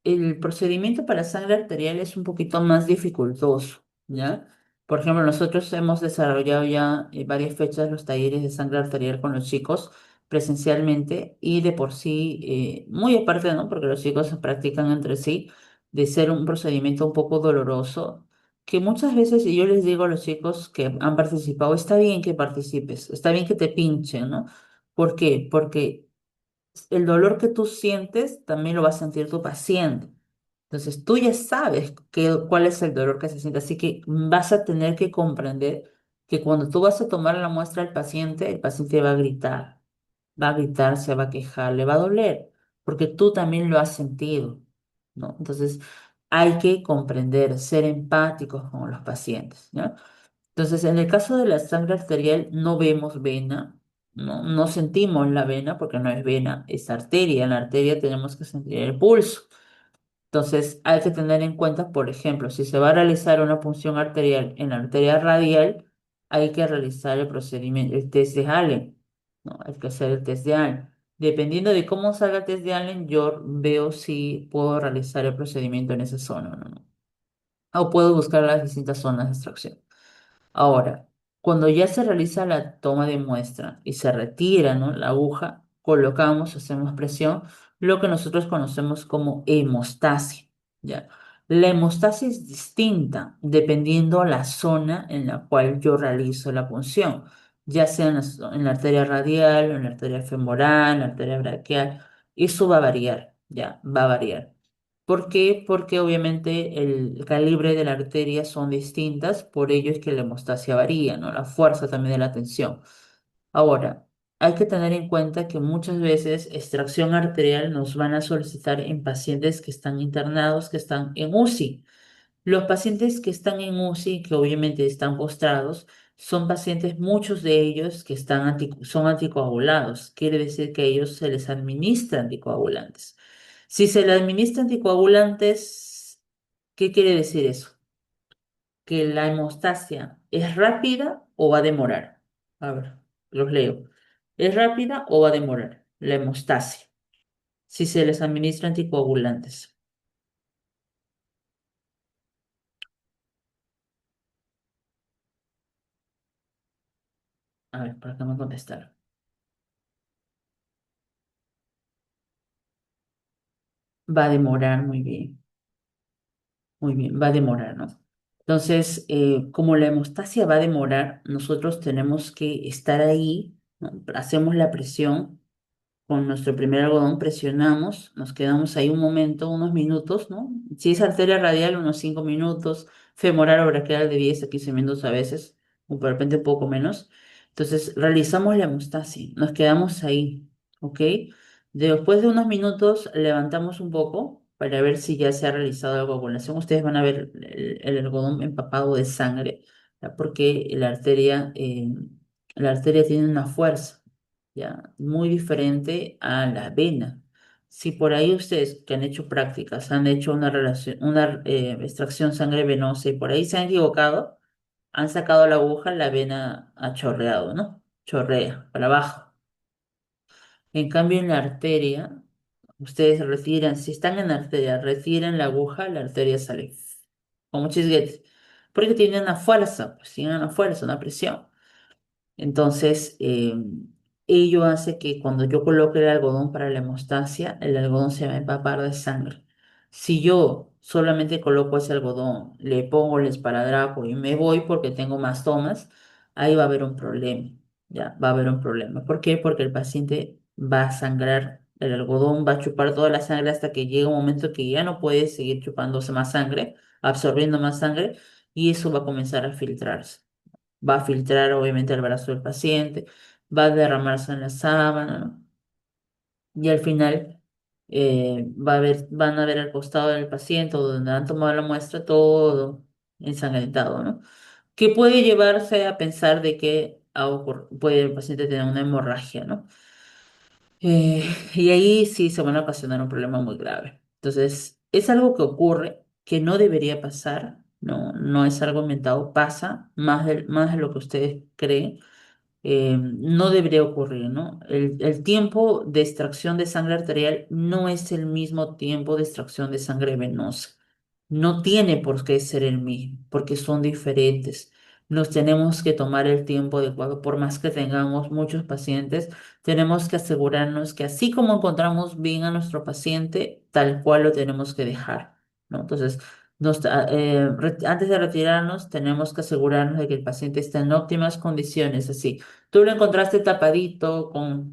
el procedimiento para sangre arterial es un poquito más dificultoso, ¿ya? Por ejemplo, nosotros hemos desarrollado ya varias fechas los talleres de sangre arterial con los chicos presencialmente y de por sí, muy aparte, ¿no? Porque los chicos se practican entre sí, de ser un procedimiento un poco doloroso. que muchas veces, y yo les digo a los chicos que han participado, está bien que participes, está bien que te pinchen, ¿no? ¿Por qué? Porque el dolor que tú sientes también lo va a sentir tu paciente. Entonces, tú ya sabes cuál es el dolor que se siente, así que vas a tener que comprender que cuando tú vas a tomar la muestra al paciente, el paciente va a gritar, se va a quejar, le va a doler, porque tú también lo has sentido, ¿no? Entonces, hay que comprender, ser empáticos con los pacientes, ¿no? Entonces, en el caso de la sangre arterial, no vemos vena, no sentimos la vena porque no es vena, es arteria. En la arteria tenemos que sentir el pulso. Entonces, hay que tener en cuenta, por ejemplo, si se va a realizar una punción arterial en la arteria radial, hay que realizar el procedimiento, el test de Allen, ¿no? Hay que hacer el test de Allen. Dependiendo de cómo salga el test de Allen, yo veo si puedo realizar el procedimiento en esa zona o no. O puedo buscar las distintas zonas de extracción. Ahora, cuando ya se realiza la toma de muestra y se retira, ¿no?, la aguja, colocamos, hacemos presión, lo que nosotros conocemos como hemostasia, ¿ya? La hemostasia es distinta dependiendo la zona en la cual yo realizo la punción, ya sea en la arteria radial, o en la arteria femoral, en la arteria braquial, eso va a variar, ¿ya? Va a variar. ¿Por qué? Porque obviamente el calibre de la arteria son distintas, por ello es que la hemostasia varía, ¿no? La fuerza también de la tensión. Ahora, hay que tener en cuenta que muchas veces extracción arterial nos van a solicitar en pacientes que están internados, que están en UCI. Los pacientes que están en UCI, que obviamente están postrados, son pacientes, muchos de ellos que son anticoagulados. Quiere decir que a ellos se les administra anticoagulantes. Si se le administra anticoagulantes, ¿qué quiere decir eso? Que la hemostasia es rápida o va a demorar. A ver, los leo. ¿Es rápida o va a demorar la hemostasia si se les administra anticoagulantes? A ver, para que me contestaron. Va a demorar, muy bien. Muy bien, va a demorar, ¿no? Entonces, como la hemostasia va a demorar, nosotros tenemos que estar ahí, ¿no? Hacemos la presión con nuestro primer algodón, presionamos, nos quedamos ahí un momento, unos minutos, ¿no? Si es arteria radial, unos 5 minutos, femoral o braquial de 10 a 15 minutos a veces, o de repente un poco menos. Entonces, realizamos la hemostasia, nos quedamos ahí, ¿ok? Después de unos minutos, levantamos un poco para ver si ya se ha realizado la coagulación. Ustedes van a ver el algodón empapado de sangre, ¿ya? Porque la arteria tiene una fuerza, ¿ya? Muy diferente a la vena. Si por ahí ustedes que han hecho prácticas, han hecho una relación, una extracción sangre venosa y por ahí se han equivocado, han sacado la aguja, la vena ha chorreado, ¿no? Chorrea para abajo. En cambio, en la arteria, ustedes retiran, si están en la arteria, retiran la arteria sale como chisguete, porque tiene una fuerza, pues tiene una fuerza, una presión. Entonces, ello hace que cuando yo coloque el algodón para la hemostasia, el algodón se va a empapar de sangre. Si yo solamente coloco ese algodón, le pongo el esparadrapo y me voy porque tengo más tomas, ahí va a haber un problema. Ya, va a haber un problema. ¿Por qué? Porque el paciente va a sangrar, el algodón va a chupar toda la sangre hasta que llega un momento que ya no puede seguir chupándose más sangre, absorbiendo más sangre, y eso va a comenzar a filtrarse. Va a filtrar obviamente el brazo del paciente, va a derramarse en la sábana, ¿no? Y al final van a ver al costado del paciente o donde han tomado la muestra todo ensangrentado, ¿no? Que puede llevarse a pensar de que puede el paciente tener una hemorragia, ¿no? Y ahí sí se van a ocasionar un problema muy grave. Entonces, es algo que ocurre, que no debería pasar, no, no es algo inventado, pasa más de lo que ustedes creen. No debería ocurrir, ¿no? El tiempo de extracción de sangre arterial no es el mismo tiempo de extracción de sangre venosa. No tiene por qué ser el mismo, porque son diferentes. Nos tenemos que tomar el tiempo adecuado, por más que tengamos muchos pacientes, tenemos que asegurarnos que así como encontramos bien a nuestro paciente, tal cual lo tenemos que dejar, ¿no? Entonces, Antes de retirarnos, tenemos que asegurarnos de que el paciente está en óptimas condiciones. Así, tú lo encontraste tapadito con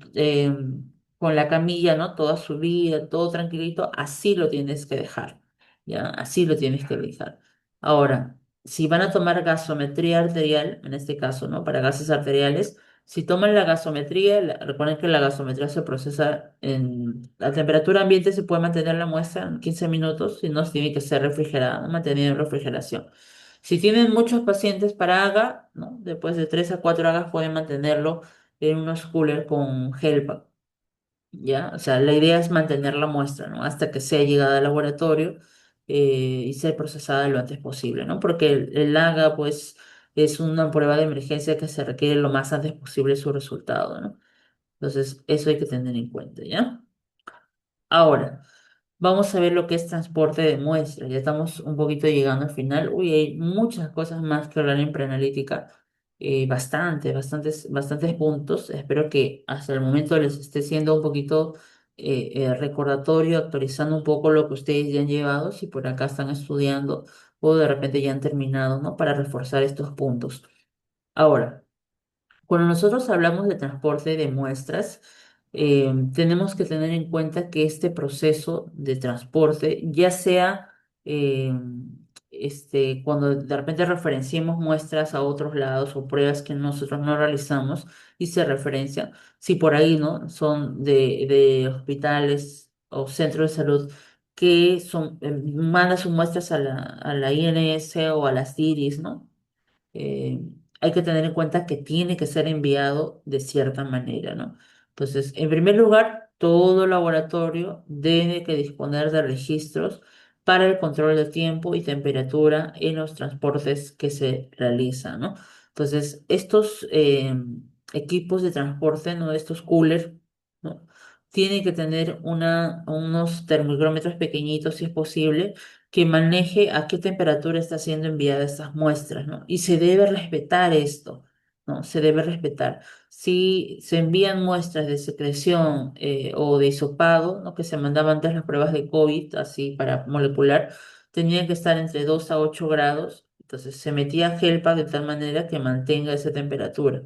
la camilla, ¿no? Toda subida, todo tranquilito, así lo tienes que dejar, ¿ya? Así lo tienes que dejar. Ahora, si van a tomar gasometría arterial, en este caso, ¿no? Para gases arteriales, si toman la gasometría, recuerden que la gasometría se procesa en la temperatura ambiente, se puede mantener la muestra en 15 minutos, si no, tiene que ser refrigerada, ¿no? Mantenida en refrigeración. Si tienen muchos pacientes para AGA, ¿no? Después de 3 a 4 AGAs pueden mantenerlo en unos coolers con gel, ¿ya? O sea, la idea es mantener la muestra, ¿no? Hasta que sea llegada al laboratorio y sea procesada lo antes posible, ¿no? Porque el AGA, pues, es una prueba de emergencia que se requiere lo más antes posible su resultado, ¿no? Entonces, eso hay que tener en cuenta, ¿ya? Ahora, vamos a ver lo que es transporte de muestras. Ya estamos un poquito llegando al final. Uy, hay muchas cosas más que hablar en preanalítica. Bastantes puntos. Espero que hasta el momento les esté siendo un poquito recordatorio, actualizando un poco lo que ustedes ya han llevado, si por acá están estudiando o de repente ya han terminado, ¿no? Para reforzar estos puntos. Ahora. Cuando nosotros hablamos de transporte de muestras, tenemos que tener en cuenta que este proceso de transporte, ya sea eh, cuando de repente referenciemos muestras a otros lados o pruebas que nosotros no realizamos y se referencian, si por ahí no son de hospitales o centros de salud que mandan sus muestras a la INS o a las DIRIS, ¿no? eh, hay que tener en cuenta que tiene que ser enviado de cierta manera, ¿no? Entonces, en primer lugar, todo laboratorio debe que disponer de registros para el control de tiempo y temperatura en los transportes que se realizan, ¿no? Entonces, estos equipos de transporte, ¿no? Estos coolers, ¿no? Tienen que tener unos termómetros pequeñitos, si es posible, que maneje a qué temperatura está siendo enviada estas muestras, ¿no? Y se debe respetar esto, ¿no? Se debe respetar. Si se envían muestras de secreción o de hisopado, ¿no? Que se mandaban antes las pruebas de COVID, así para molecular, tenían que estar entre 2 a 8 grados. Entonces se metía gelpa de tal manera que mantenga esa temperatura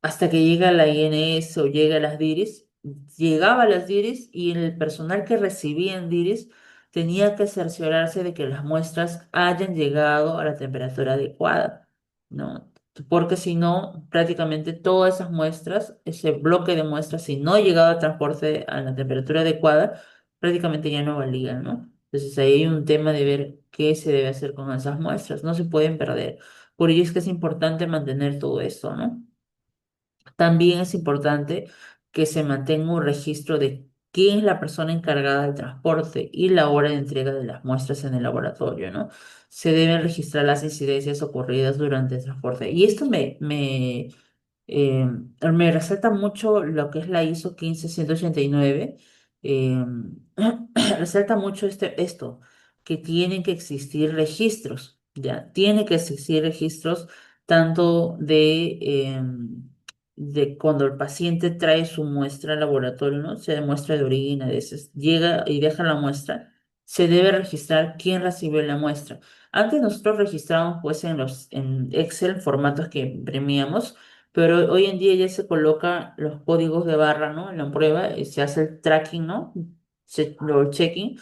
hasta que llega la INS o llega a las DIRIS, llegaba a las DIRIS y el personal que recibía en DIRIS tenía que cerciorarse de que las muestras hayan llegado a la temperatura adecuada, ¿no? Porque si no, prácticamente todas esas muestras, ese bloque de muestras, si no ha llegado a transporte a la temperatura adecuada, prácticamente ya no valían, ¿no? Entonces ahí hay un tema de ver qué se debe hacer con esas muestras, no se pueden perder. Por ello es que es importante mantener todo esto, ¿no? También es importante que se mantenga un registro de quién es la persona encargada del transporte y la hora de entrega de las muestras en el laboratorio, ¿no? Se deben registrar las incidencias ocurridas durante el transporte. Y esto eh, me resalta mucho lo que es la ISO 15189. eh, resalta mucho esto, que tienen que existir registros, ¿ya? Tiene que existir registros tanto de cuando el paciente trae su muestra al laboratorio, ¿no? Sea muestra de orina, de heces, llega y deja la muestra, se debe registrar quién recibió la muestra. Antes nosotros registrábamos pues en Excel formatos que imprimíamos, pero hoy en día ya se coloca los códigos de barra, ¿no? En la prueba y se hace el tracking, ¿no? Lo checking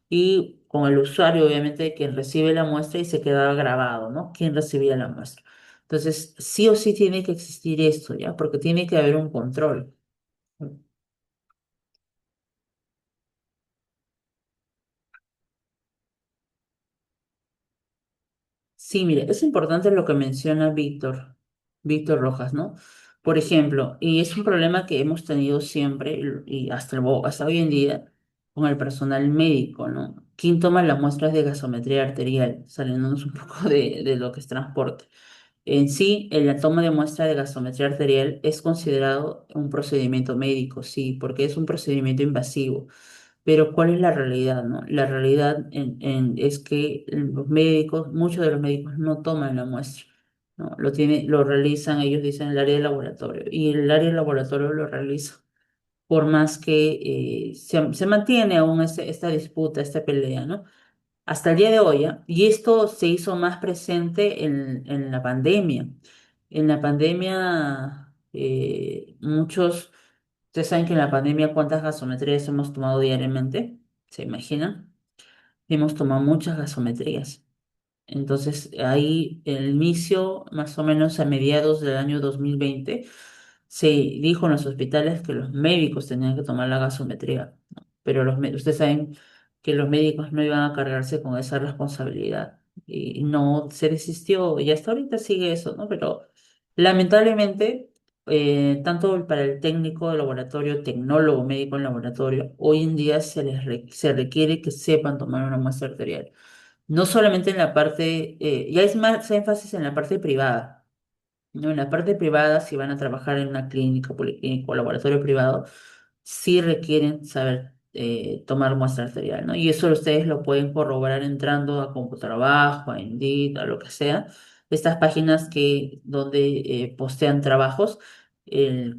y con el usuario, obviamente, quien recibe la muestra y se queda grabado, ¿no? Quién recibía la muestra. Entonces, sí o sí tiene que existir esto, ¿ya? Porque tiene que haber un control. Sí, mire, es importante lo que menciona Víctor Rojas, ¿no? Por ejemplo, y es un problema que hemos tenido siempre y hasta hoy en día con el personal médico, ¿no? ¿Quién toma las muestras de gasometría arterial? Saliéndonos un poco de lo que es transporte. En sí, la toma de muestra de gasometría arterial es considerado un procedimiento médico, sí, porque es un procedimiento invasivo. Pero ¿cuál es la realidad, no? La realidad es que los médicos, muchos de los médicos no toman la muestra, ¿no? Lo realizan, ellos dicen, el área de laboratorio, y el área de laboratorio lo realiza. Por más que se mantiene aún esta disputa, esta pelea, ¿no? hasta el día de hoy, ¿ah? Y esto se hizo más presente en la pandemia. En la pandemia, ustedes saben que en la pandemia cuántas gasometrías hemos tomado diariamente, ¿se imaginan? Hemos tomado muchas gasometrías. Entonces, ahí, el inicio, más o menos a mediados del año 2020 se dijo en los hospitales que los médicos tenían que tomar la gasometría, ¿no? Pero ustedes saben que los médicos no iban a cargarse con esa responsabilidad y no se desistió y hasta ahorita sigue eso, ¿no? Pero lamentablemente, tanto para el técnico de laboratorio, tecnólogo médico en laboratorio, hoy en día se requiere que sepan tomar una muestra arterial. No solamente en la parte, ya es más énfasis en la parte privada, ¿no? En la parte privada, si van a trabajar en una clínica, policlínica o laboratorio privado, sí requieren saber tomar muestra arterial, ¿no? Y eso ustedes lo pueden corroborar entrando a Computrabajo, a Indeed, a lo que sea, estas páginas donde postean trabajos,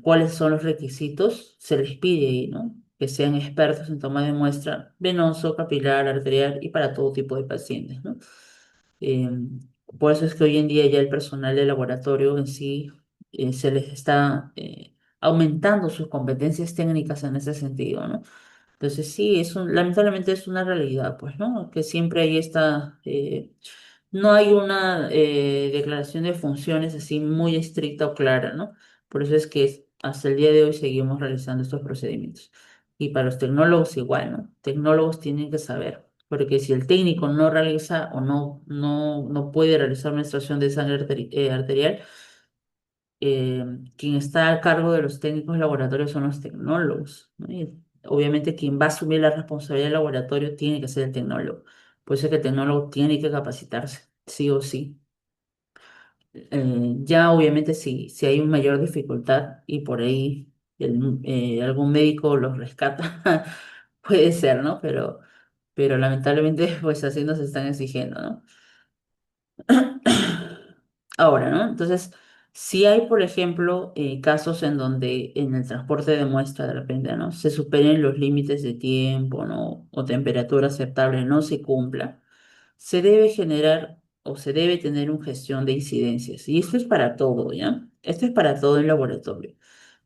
cuáles son los requisitos, se les pide ahí, ¿no? Que sean expertos en toma de muestra venoso, capilar, arterial y para todo tipo de pacientes, ¿no? Eh, por eso es que hoy en día ya el personal de laboratorio en sí se les está aumentando sus competencias técnicas en ese sentido, ¿no? Entonces sí, lamentablemente es una realidad, pues, ¿no? Que siempre hay no hay una declaración de funciones así muy estricta o clara, ¿no? Por eso es que hasta el día de hoy seguimos realizando estos procedimientos. Y para los tecnólogos igual, ¿no? Tecnólogos tienen que saber, porque si el técnico no realiza o no puede realizar una extracción de sangre arterial, eh, quien está a cargo de los técnicos laboratorios son los tecnólogos, ¿no? Y obviamente quien va a asumir la responsabilidad del laboratorio tiene que ser el tecnólogo. Por eso es que el tecnólogo tiene que capacitarse, sí o sí. Ya obviamente si hay una mayor dificultad y por ahí algún médico los rescata, puede ser, ¿no? Pero lamentablemente pues así nos están exigiendo, ¿no? Ahora, ¿no? Entonces, si hay, por ejemplo, casos en donde en el transporte de muestra de repente, ¿no? Se superen los límites de tiempo, ¿no? O temperatura aceptable no se cumpla, se debe generar o se debe tener una gestión de incidencias. Y esto es para todo, ¿ya? Esto es para todo el laboratorio.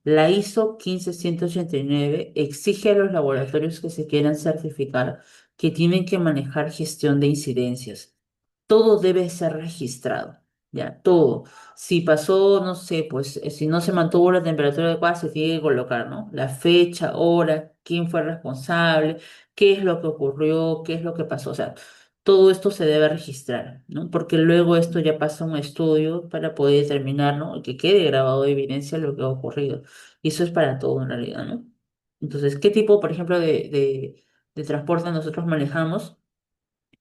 La ISO 15189 exige a los laboratorios que se quieran certificar que tienen que manejar gestión de incidencias. Todo debe ser registrado, ya, todo. Si pasó, no sé, pues si no se mantuvo la temperatura adecuada, se tiene que colocar, ¿no? La fecha, hora, quién fue responsable, qué es lo que ocurrió, qué es lo que pasó. O sea, todo esto se debe registrar, ¿no? Porque luego esto ya pasa a un estudio para poder determinar, ¿no? Que quede grabado de evidencia lo que ha ocurrido. Y eso es para todo en realidad, ¿no? Entonces, ¿qué tipo, por ejemplo, de transporte nosotros manejamos?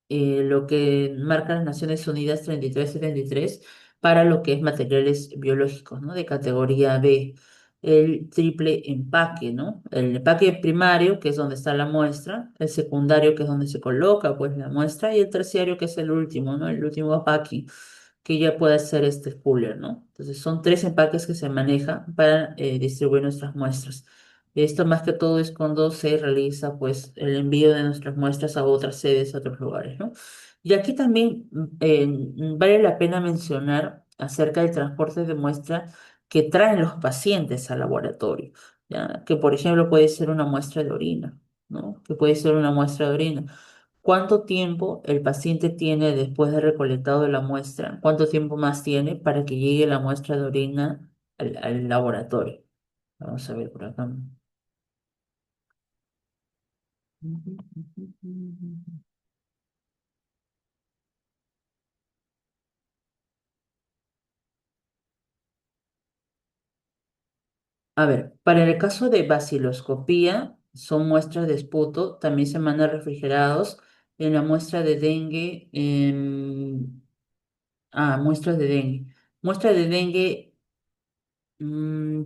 Lo que marca las Naciones Unidas 3373 para lo que es materiales biológicos, ¿no? De categoría B. El triple empaque, ¿no? El empaque primario, que es donde está la muestra, el secundario, que es donde se coloca, pues, la muestra, y el terciario, que es el último, ¿no? El último empaque, que ya puede ser este spooler, ¿no? Entonces, son tres empaques que se manejan para distribuir nuestras muestras. Esto más que todo es cuando se realiza pues el envío de nuestras muestras a otras sedes, a otros lugares, ¿no? Y aquí también vale la pena mencionar acerca del transporte de muestra que traen los pacientes al laboratorio, ¿ya? Que por ejemplo puede ser una muestra de orina, ¿no? Que puede ser una muestra de orina. ¿Cuánto tiempo el paciente tiene después de recolectado la muestra? ¿Cuánto tiempo más tiene para que llegue la muestra de orina al laboratorio? Vamos a ver por acá. A ver, para el caso de baciloscopía, son muestras de esputo, también se mandan refrigerados. En la muestra de dengue, muestras de dengue. Muestra de dengue,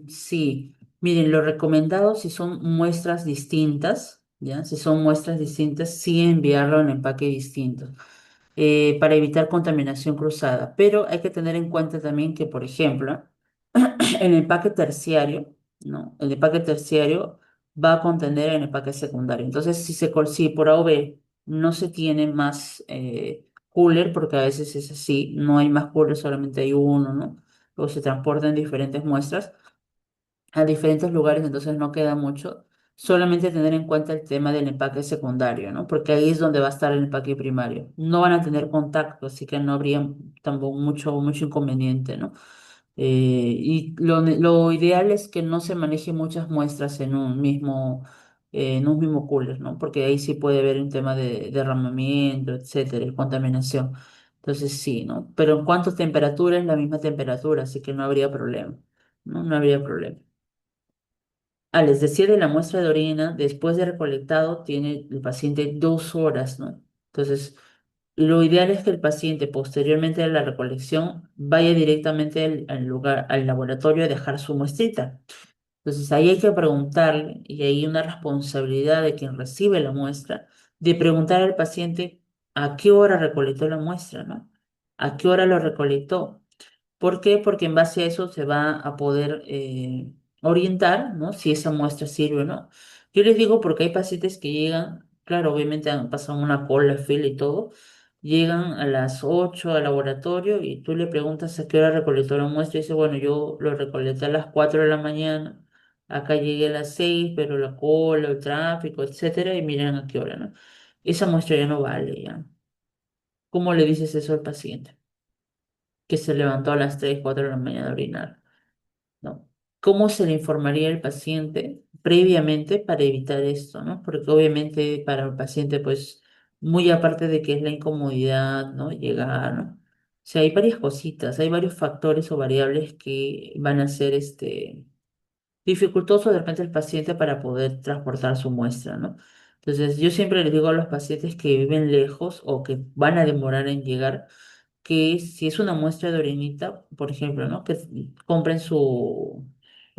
sí. Miren, lo recomendado si son muestras distintas, ¿ya? Si son muestras distintas, sí enviarlo en empaque distinto. Para evitar contaminación cruzada. Pero hay que tener en cuenta también que, por ejemplo, el empaque terciario, ¿no? El empaque terciario va a contener el empaque secundario. Entonces, si por A o B no se tiene más cooler, porque a veces es así, no hay más cooler, solamente hay uno, ¿no? O se transportan diferentes muestras a diferentes lugares, entonces no queda mucho. Solamente tener en cuenta el tema del empaque secundario, ¿no? Porque ahí es donde va a estar el empaque primario. No van a tener contacto, así que no habría tampoco mucho inconveniente, ¿no? Y lo ideal es que no se maneje muchas muestras en un mismo cooler, ¿no? Porque ahí sí puede haber un tema de derramamiento, etcétera, y contaminación. Entonces sí, ¿no? Pero en cuanto a temperatura, es la misma temperatura, así que no habría problema, ¿no? No habría problema. Les decía de la muestra de orina, después de recolectado, tiene el paciente 2 horas, ¿no? Entonces, lo ideal es que el paciente, posteriormente a la recolección, vaya directamente al lugar, al laboratorio a dejar su muestrita. Entonces, ahí hay que preguntarle, y hay una responsabilidad de quien recibe la muestra, de preguntar al paciente a qué hora recolectó la muestra, ¿no? ¿A qué hora lo recolectó? ¿Por qué? Porque en base a eso se va a poder orientar, ¿no? Si esa muestra sirve o no. Yo les digo porque hay pacientes que llegan, claro, obviamente han pasado una cola, fila y todo, llegan a las 8 al laboratorio y tú le preguntas a qué hora recolectó la muestra y dice, bueno, yo lo recolecté a las 4 de la mañana, acá llegué a las 6, pero la cola, el tráfico, etcétera, y miran a qué hora, ¿no? Esa muestra ya no vale, ¿ya? ¿Cómo le dices eso al paciente? Que se levantó a las 3 4 de la mañana a orinar. ¿No? ¿Cómo se le informaría al paciente previamente para evitar esto, ¿no? Porque obviamente para el paciente, pues, muy aparte de que es la incomodidad, ¿no? Llegar, ¿no? O sea, hay varias cositas, hay varios factores o variables que van a ser dificultoso de repente el paciente para poder transportar su muestra, ¿no? Entonces, yo siempre les digo a los pacientes que viven lejos o que van a demorar en llegar, que si es una muestra de orinita, por ejemplo, ¿no? Que compren su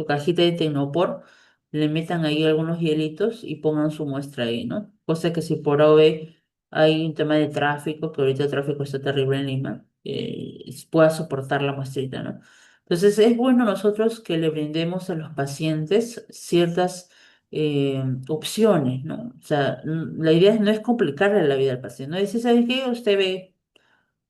cajita de Tecnopor, le metan ahí algunos hielitos y pongan su muestra ahí, ¿no? Cosa que si por AOV hay un tema de tráfico, que ahorita el tráfico está terrible en Lima, pueda soportar la muestrita, ¿no? Entonces es bueno nosotros que le brindemos a los pacientes ciertas opciones, ¿no? O sea, la idea no es complicarle la vida al paciente, no dice, ¿sabe qué?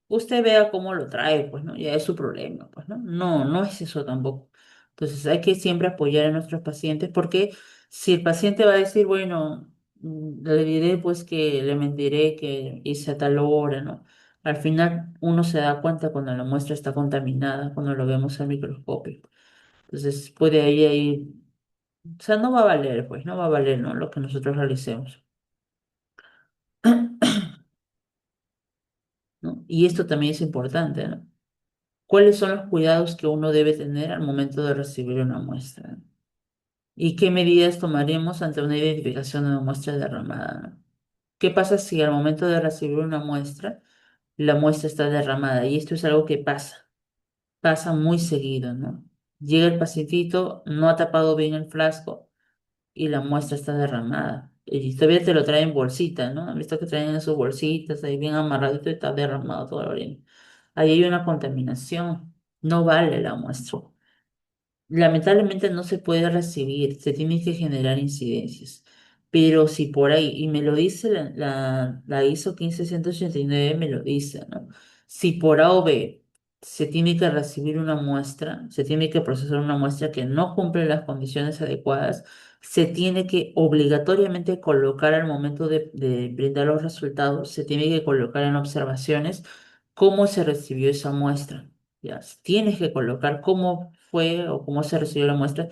Usted vea cómo lo trae, pues, ¿no? Ya es su problema, pues, ¿no? No, no es eso tampoco. Entonces hay que siempre apoyar a nuestros pacientes porque si el paciente va a decir, bueno, le diré pues que le mentiré que hice a tal hora, ¿no? Al final uno se da cuenta cuando la muestra está contaminada, cuando lo vemos al microscopio. Entonces puede ahí, o sea, no va a valer, pues, no va a valer, ¿no? Lo que nosotros realicemos, ¿no? Y esto también es importante, ¿no? ¿Cuáles son los cuidados que uno debe tener al momento de recibir una muestra? ¿Y qué medidas tomaremos ante una identificación de una muestra derramada, ¿no? ¿Qué pasa si al momento de recibir una muestra, la muestra está derramada? Y esto es algo que pasa muy seguido, ¿no? Llega el pacientito, no ha tapado bien el frasco y la muestra está derramada. Y todavía te lo traen en bolsita, ¿no? ¿Han visto que traen en sus bolsitas ahí bien amarradito y está derramado todo el orina? Ahí hay una contaminación, no vale la muestra. Lamentablemente no se puede recibir, se tienen que generar incidencias. Pero si por ahí, y me lo dice la ISO 15189, me lo dice, ¿no? Si por A o B se tiene que recibir una muestra, se tiene que procesar una muestra que no cumple las condiciones adecuadas, se tiene que obligatoriamente colocar al momento de brindar los resultados, se tiene que colocar en observaciones cómo se recibió esa muestra. Ya, tienes que colocar cómo fue o cómo se recibió la muestra,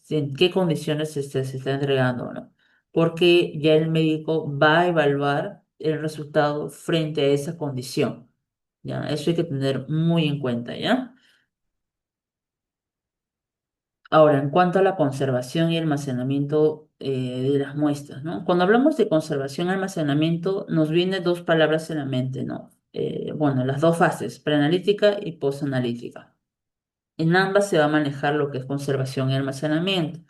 en qué condiciones se está entregando, ¿no? Porque ya el médico va a evaluar el resultado frente a esa condición, ¿ya? Eso hay que tener muy en cuenta, ¿ya? Ahora, en cuanto a la conservación y almacenamiento de las muestras, ¿no? Cuando hablamos de conservación y almacenamiento, nos vienen dos palabras en la mente, ¿no? Bueno, las dos fases, preanalítica y posanalítica. En ambas se va a manejar lo que es conservación y almacenamiento.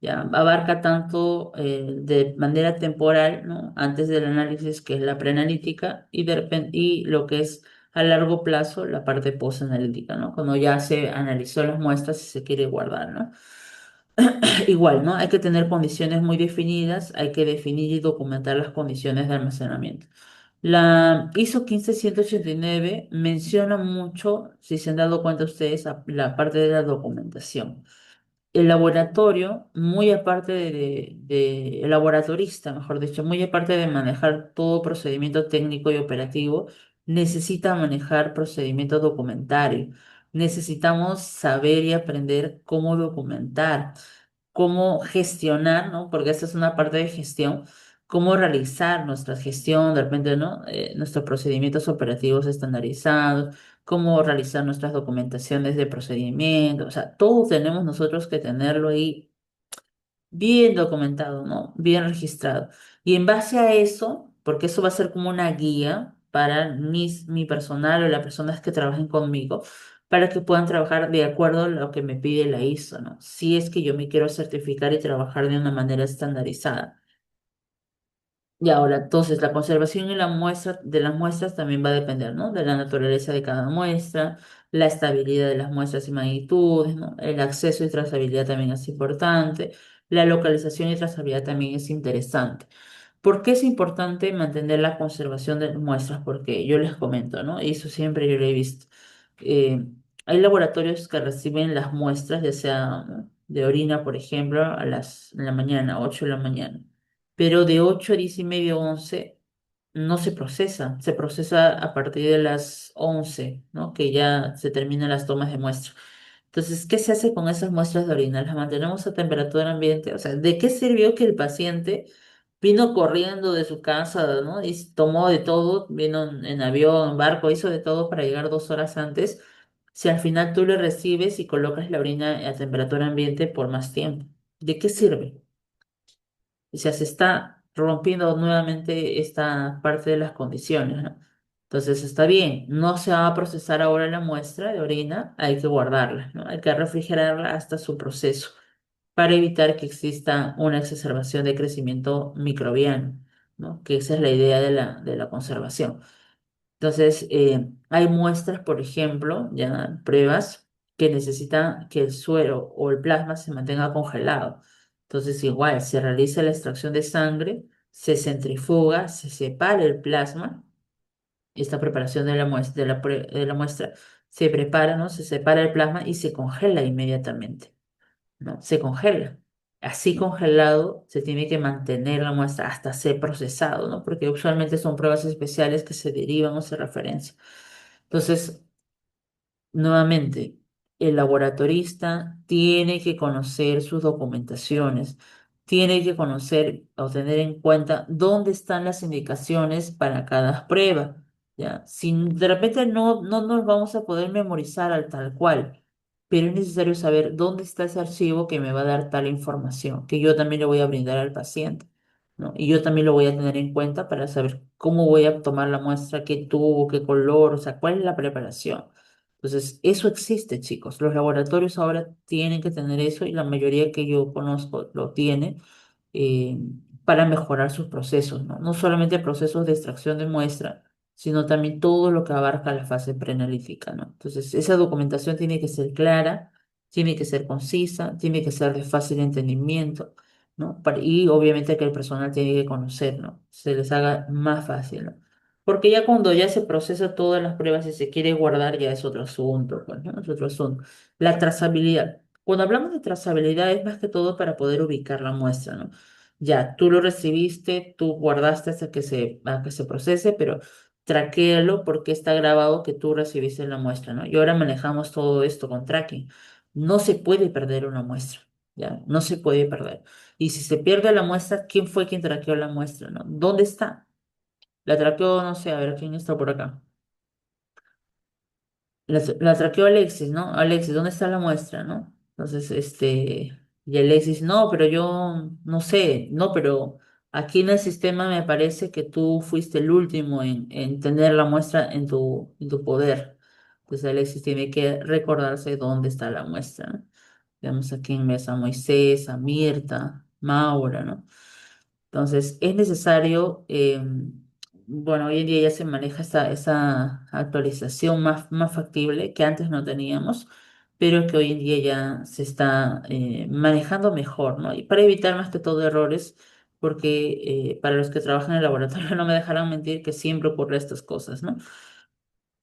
Ya abarca tanto de manera temporal, ¿no? Antes del análisis, que es la preanalítica, y, de repente, y lo que es a largo plazo, la parte postanalítica, ¿no? Cuando ya se analizó las muestras y se quiere guardar, ¿no? Igual, ¿no? Hay que tener condiciones muy definidas, hay que definir y documentar las condiciones de almacenamiento. La ISO 15189 menciona mucho, si se han dado cuenta ustedes, la parte de la documentación. El laboratorio, muy aparte el laboratorista, mejor dicho, muy aparte de manejar todo procedimiento técnico y operativo, necesita manejar procedimiento documentario. Necesitamos saber y aprender cómo documentar, cómo gestionar, ¿no? Porque esta es una parte de gestión, cómo realizar nuestra gestión, de repente, ¿no? Nuestros procedimientos operativos estandarizados, cómo realizar nuestras documentaciones de procedimiento, o sea, todo tenemos nosotros que tenerlo ahí bien documentado, ¿no? Bien registrado. Y en base a eso, porque eso va a ser como una guía para mi personal o las personas que trabajen conmigo, para que puedan trabajar de acuerdo a lo que me pide la ISO, ¿no? Si es que yo me quiero certificar y trabajar de una manera estandarizada. Y ahora, entonces, la conservación y la muestra, de las muestras también va a depender, ¿no? De la naturaleza de cada muestra, la estabilidad de las muestras y magnitudes, ¿no? El acceso y trazabilidad también es importante, la localización y trazabilidad también es interesante. ¿Por qué es importante mantener la conservación de muestras? Porque yo les comento, ¿no? Y eso siempre yo lo he visto. Eh, Hay laboratorios que reciben las muestras, ya sea, ¿no? De orina, por ejemplo, en la mañana, 8 de la mañana. Pero de 8 a 10 y medio, 11, no se procesa a partir de las 11, ¿no? Que ya se terminan las tomas de muestra. Entonces, ¿qué se hace con esas muestras de orina? ¿Las mantenemos a temperatura ambiente? O sea, ¿de qué sirvió que el paciente vino corriendo de su casa, ¿no? Y tomó de todo, vino en avión, en barco, hizo de todo para llegar 2 horas antes? Si al final tú le recibes y colocas la orina a temperatura ambiente por más tiempo, ¿de qué sirve? O sea, se está rompiendo nuevamente esta parte de las condiciones, ¿no? Entonces está bien, no se va a procesar ahora la muestra de orina, hay que guardarla, ¿no? Hay que refrigerarla hasta su proceso para evitar que exista una exacerbación de crecimiento microbiano, ¿no? Que esa es la idea de la conservación. Entonces, hay muestras, por ejemplo, ya pruebas que necesitan que el suero o el plasma se mantenga congelado. Entonces, igual, se realiza la extracción de sangre, se centrifuga, se separa el plasma. Esta preparación de la muestra, de la muestra se prepara, ¿no? Se separa el plasma y se congela inmediatamente, ¿no? Se congela. Así congelado se tiene que mantener la muestra hasta ser procesado, ¿no? Porque usualmente son pruebas especiales que se derivan o se referencian. Entonces, nuevamente, el laboratorista tiene que conocer sus documentaciones, tiene que conocer o tener en cuenta dónde están las indicaciones para cada prueba, ¿ya? Si de repente no nos vamos a poder memorizar al tal cual, pero es necesario saber dónde está ese archivo que me va a dar tal información, que yo también le voy a brindar al paciente, ¿no? Y yo también lo voy a tener en cuenta para saber cómo voy a tomar la muestra, qué tubo, qué color, o sea, cuál es la preparación. Entonces, eso existe, chicos. Los laboratorios ahora tienen que tener eso y la mayoría que yo conozco lo tiene, eh, para mejorar sus procesos, ¿no? No solamente procesos de extracción de muestra, sino también todo lo que abarca la fase preanalítica, ¿no? Entonces, esa documentación tiene que ser clara, tiene que ser concisa, tiene que ser de fácil entendimiento, ¿no? Y obviamente que el personal tiene que conocer, ¿no? Se les haga más fácil, ¿no? Porque ya cuando ya se procesa todas las pruebas y se quiere guardar, ya es otro asunto, pues, ¿no? Es otro asunto. La trazabilidad. Cuando hablamos de trazabilidad es más que todo para poder ubicar la muestra, ¿no? Ya, tú lo recibiste, tú guardaste a que se procese, pero traquéalo porque está grabado que tú recibiste la muestra, ¿no? Y ahora manejamos todo esto con tracking. No se puede perder una muestra, ¿ya? No se puede perder. Y si se pierde la muestra, ¿quién fue quien traqueó la muestra, ¿no? ¿Dónde está? La traqueó, no sé, a ver quién está por acá. La traqueó Alexis, ¿no? Alexis, ¿dónde está la muestra, no? Entonces, y Alexis, no, pero yo no sé, no, pero aquí en el sistema me parece que tú fuiste el último en tener la muestra en tu poder. Entonces Alexis tiene que recordarse dónde está la muestra, ¿no? Vemos aquí en mesa a Moisés, a Mirta, Maura, ¿no? Entonces, es necesario, bueno, hoy en día ya se maneja esa actualización más factible que antes no teníamos, pero que hoy en día ya se está manejando mejor, ¿no? Y para evitar más que todo errores, porque para los que trabajan en el laboratorio no me dejarán mentir que siempre ocurren estas cosas, ¿no?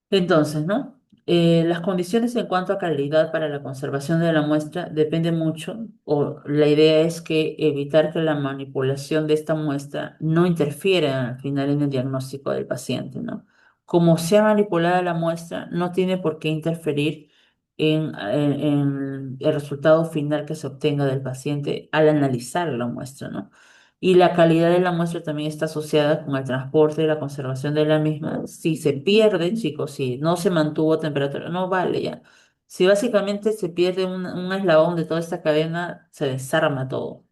Entonces, ¿no? Las condiciones en cuanto a calidad para la conservación de la muestra dependen mucho, o la idea es que evitar que la manipulación de esta muestra no interfiera al final en el diagnóstico del paciente, ¿no? Como sea manipulada la muestra, no tiene por qué interferir en el resultado final que se obtenga del paciente al analizar la muestra, ¿no? Y la calidad de la muestra también está asociada con el transporte y la conservación de la misma. Si se pierde, chicos, si no se mantuvo a temperatura, no vale ya. Si básicamente se pierde un eslabón de toda esta cadena, se desarma todo.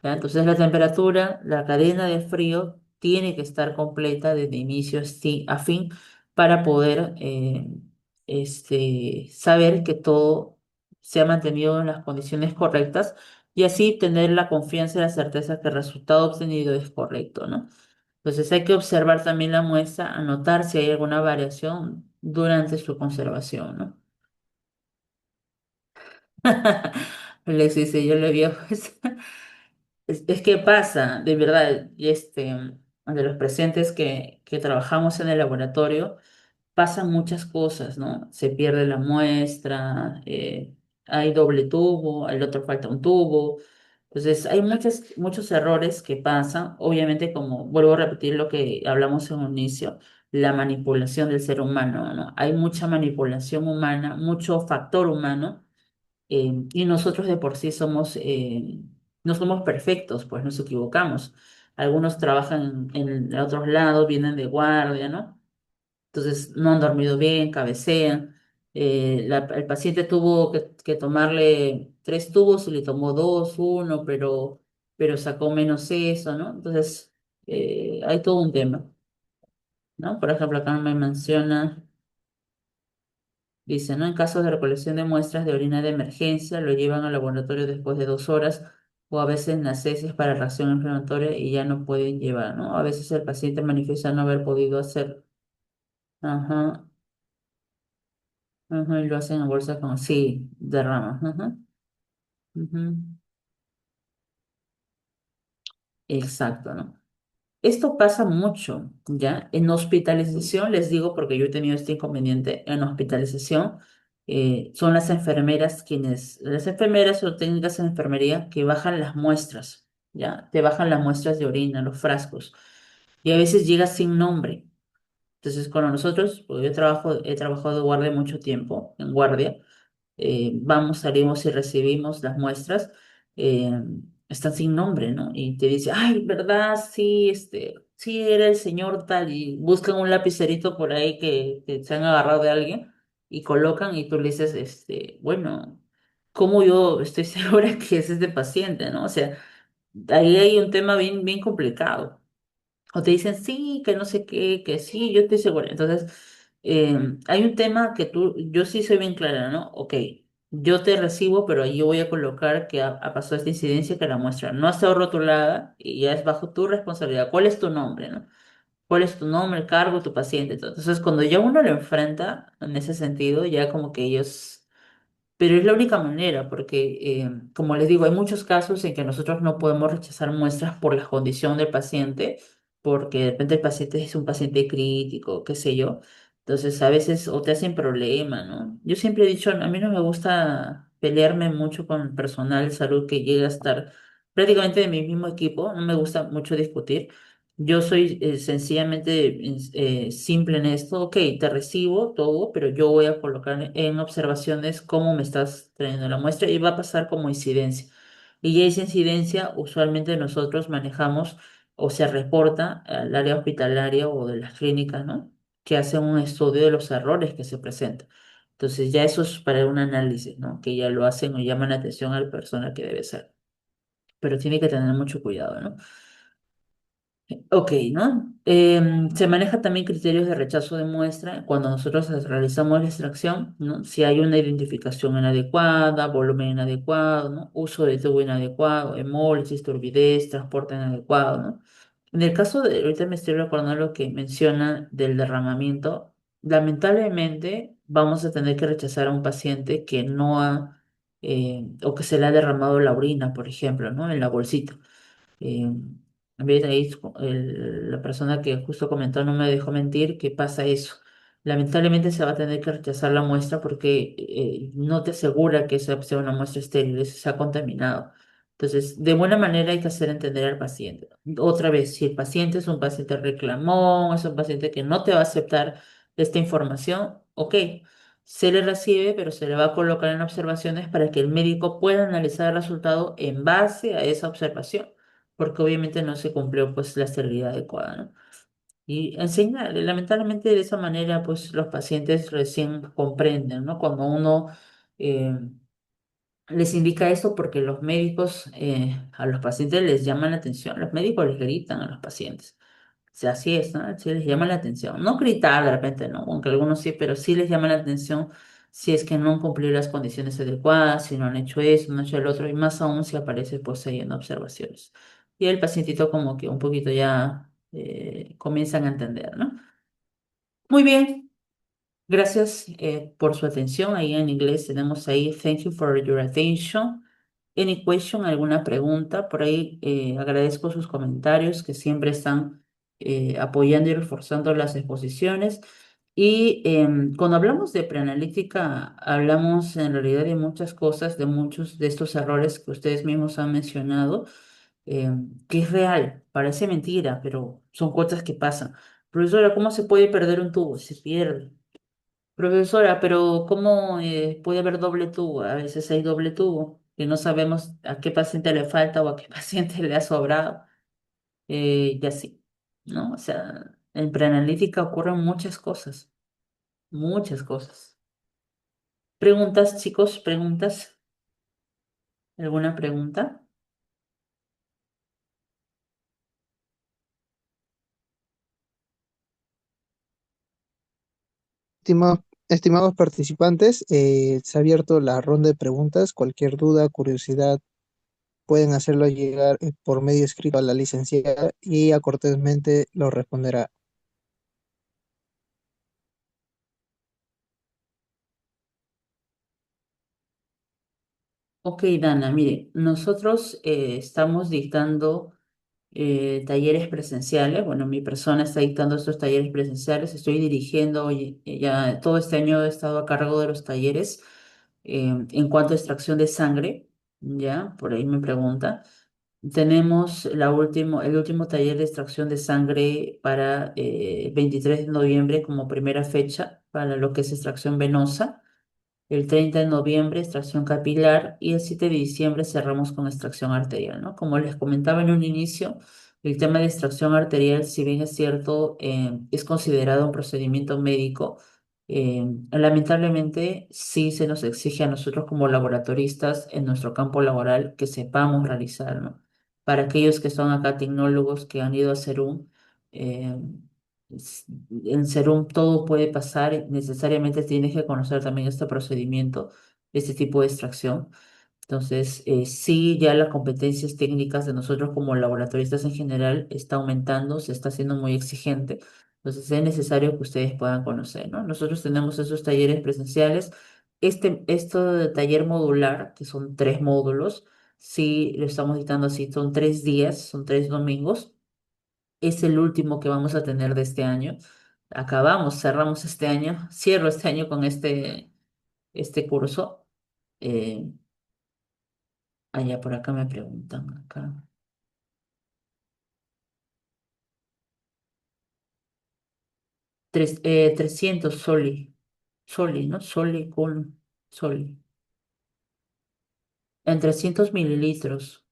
¿Ya? Entonces la temperatura, la cadena de frío tiene que estar completa desde inicio a fin para poder saber que todo se ha mantenido en las condiciones correctas y así tener la confianza y la certeza que el resultado obtenido es correcto, ¿no? Entonces hay que observar también la muestra, anotar si hay alguna variación durante su conservación, ¿no? Alexis, sí, yo le vi, pues, es que pasa, de verdad, y de los presentes que trabajamos en el laboratorio, pasan muchas cosas, ¿no? Se pierde la muestra, hay doble tubo, al otro falta un tubo. Entonces, hay muchos errores que pasan. Obviamente, como vuelvo a repetir lo que hablamos en un inicio, la manipulación del ser humano, ¿no? Hay mucha manipulación humana, mucho factor humano y nosotros de por sí no somos perfectos, pues nos equivocamos. Algunos trabajan en otros lados, vienen de guardia, ¿no? Entonces no han dormido bien, cabecean. El paciente tuvo que tomarle 3 tubos y le tomó dos, uno, pero sacó menos eso, ¿no? Entonces hay todo un tema, ¿no? Por ejemplo, acá me menciona. Dice, ¿no? En casos de recolección de muestras de orina de emergencia, lo llevan al laboratorio después de 2 horas o a veces en las heces para reacción inflamatoria y ya no pueden llevar, ¿no? A veces el paciente manifiesta no haber podido hacer, ajá, ajá, y lo hacen en bolsa con, sí, derramas, ajá, ujú, exacto, ¿no? Esto pasa mucho, ¿ya? En hospitalización, les digo porque yo he tenido este inconveniente, en hospitalización son las enfermeras o técnicas en enfermería que bajan las muestras, ¿ya? Te bajan las muestras de orina, los frascos, y a veces llega sin nombre. Entonces, cuando nosotros, porque he trabajado de guardia mucho tiempo, en guardia, vamos, salimos y recibimos las muestras, eh, están sin nombre, ¿no? Y te dice, ay, ¿verdad? Sí, sí, era el señor tal, y buscan un lapicerito por ahí que se han agarrado de alguien y colocan y tú le dices, bueno, ¿cómo yo estoy segura que es este paciente, ¿no? O sea, ahí hay un tema bien, bien complicado. O te dicen sí, que no sé qué, que sí, yo estoy segura. Entonces, hay un tema que yo sí soy bien clara, ¿no? Ok, yo te recibo, pero ahí yo voy a colocar que ha pasado esta incidencia que la muestra no ha estado rotulada y ya es bajo tu responsabilidad. ¿Cuál es tu nombre, no? ¿Cuál es tu nombre, cargo, tu paciente? Entonces, cuando ya uno lo enfrenta en ese sentido, ya como que ellos pero es la única manera, porque, como les digo, hay muchos casos en que nosotros no podemos rechazar muestras por la condición del paciente, porque de repente el paciente es un paciente crítico, qué sé yo. Entonces, a veces o te hacen problema, ¿no? Yo siempre he dicho, a mí no me gusta pelearme mucho con el personal de salud que llega a estar prácticamente de mi mismo equipo, no me gusta mucho discutir. Yo soy sencillamente simple en esto. Ok, te recibo todo, pero yo voy a colocar en observaciones cómo me estás trayendo la muestra y va a pasar como incidencia. Y ya esa incidencia usualmente nosotros manejamos o se reporta al área hospitalaria o de las clínicas, ¿no? Que hacen un estudio de los errores que se presentan. Entonces ya eso es para un análisis, ¿no? Que ya lo hacen o llaman la atención a la persona que debe ser. Pero tiene que tener mucho cuidado, ¿no? Ok, ¿no? Se maneja también criterios de rechazo de muestra cuando nosotros realizamos la extracción, ¿no? Si hay una identificación inadecuada, volumen inadecuado, ¿no? Uso de tubo inadecuado, hemólisis, turbidez, transporte inadecuado, ¿no? En el caso de, ahorita me estoy recordando lo que menciona del derramamiento, lamentablemente vamos a tener que rechazar a un paciente que no ha, o que se le ha derramado la orina, por ejemplo, ¿no? En la bolsita. Eh, Bien, ahí la persona que justo comentó no me dejó mentir que pasa eso. Lamentablemente se va a tener que rechazar la muestra porque no te asegura que esa sea una muestra estéril, eso se ha contaminado. Entonces, de buena manera hay que hacer entender al paciente. Otra vez, si el paciente es un paciente reclamón, es un paciente que no te va a aceptar esta información, ok, se le recibe, pero se le va a colocar en observaciones para que el médico pueda analizar el resultado en base a esa observación porque obviamente no se cumplió pues la esterilidad adecuada, ¿no? Y enseñarle, lamentablemente de esa manera pues los pacientes recién comprenden, ¿no? Cuando uno eh, les indica esto porque los médicos a los pacientes les llaman la atención, los médicos les gritan a los pacientes. O sea, así es, ¿no? Sí les llama la atención. No gritar de repente, no, aunque algunos sí, pero sí les llama la atención si es que no han cumplido las condiciones adecuadas, si no han hecho eso, no han hecho el otro, y más aún si aparece pues ahí en observaciones. Y el pacientito como que un poquito ya comienzan a entender, ¿no? Muy bien, gracias por su atención. Ahí en inglés tenemos ahí, thank you for your attention. Any question, alguna pregunta, por ahí agradezco sus comentarios que siempre están apoyando y reforzando las exposiciones. Y cuando hablamos de preanalítica, hablamos en realidad de muchas cosas, de muchos de estos errores que ustedes mismos han mencionado, que es real, parece mentira, pero son cosas que pasan. Profesora, ¿cómo se puede perder un tubo? Se pierde. Profesora, pero ¿cómo puede haber doble tubo? A veces hay doble tubo, que no sabemos a qué paciente le falta o a qué paciente le ha sobrado, y así, ¿no? O sea, en preanalítica ocurren muchas cosas, muchas cosas. ¿Preguntas, chicos? ¿Preguntas? ¿Alguna pregunta? Estimados participantes, se ha abierto la ronda de preguntas. Cualquier duda, curiosidad, pueden hacerlo llegar por medio escrito a la licenciada y ella cortésmente lo responderá. Ok, Dana, mire, nosotros estamos dictando talleres presenciales. Bueno, mi persona está dictando estos talleres presenciales. Estoy dirigiendo, oye, ya todo este año he estado a cargo de los talleres en cuanto a extracción de sangre, ya, por ahí me pregunta. Tenemos el último taller de extracción de sangre para 23 de noviembre como primera fecha para lo que es extracción venosa. El 30 de noviembre, extracción capilar y el 7 de diciembre cerramos con extracción arterial, ¿no? Como les comentaba en un inicio, el tema de extracción arterial, si bien es cierto, es considerado un procedimiento médico, lamentablemente sí se nos exige a nosotros como laboratoristas en nuestro campo laboral que sepamos realizar, ¿no? Para aquellos que son acá tecnólogos que han ido a Serum, eh, en Serum todo puede pasar, necesariamente tienes que conocer también este procedimiento, este tipo de extracción. Entonces, sí, ya las competencias técnicas de nosotros como laboratoristas en general está aumentando, se está haciendo muy exigente. Entonces, es necesario que ustedes puedan conocer, ¿no? Nosotros tenemos esos talleres presenciales. Este taller modular, que son 3 módulos, sí lo estamos dictando así, son 3 días, son 3 domingos. Es el último que vamos a tener de este año. Cerramos este año, cierro este año con este curso. Eh, Allá por acá me preguntan, acá. 300 soli, ¿no? Soli. En 300 mililitros,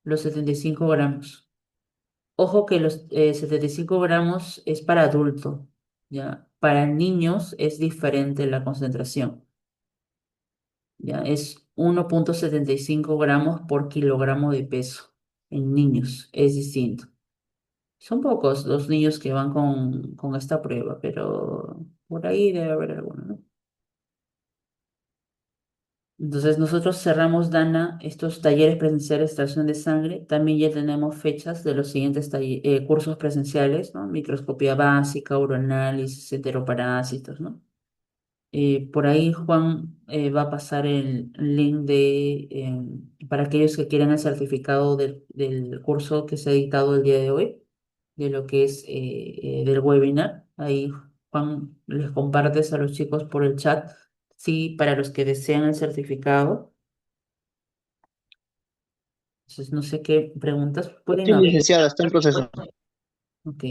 los 75 gramos. Ojo que los 75 gramos es para adulto, ¿ya? Para niños es diferente la concentración. ¿Ya? Es 1,75 gramos por kilogramo de peso. En niños es distinto. Son pocos los niños que van con esta prueba, pero por ahí debe haber alguno, ¿no? Entonces nosotros cerramos, Dana, estos talleres presenciales de extracción de sangre. También ya tenemos fechas de los siguientes cursos presenciales, ¿no? Microscopía básica, uroanálisis, enteroparásitos, ¿no? Por ahí Juan va a pasar el link para aquellos que quieran el certificado del curso que se ha dictado el día de hoy, de lo que es del webinar. Ahí Juan les compartes a los chicos por el chat, sí, para los que desean el certificado. Entonces, no sé qué preguntas pueden Sí, abrir. licenciada, está en proceso. Ok.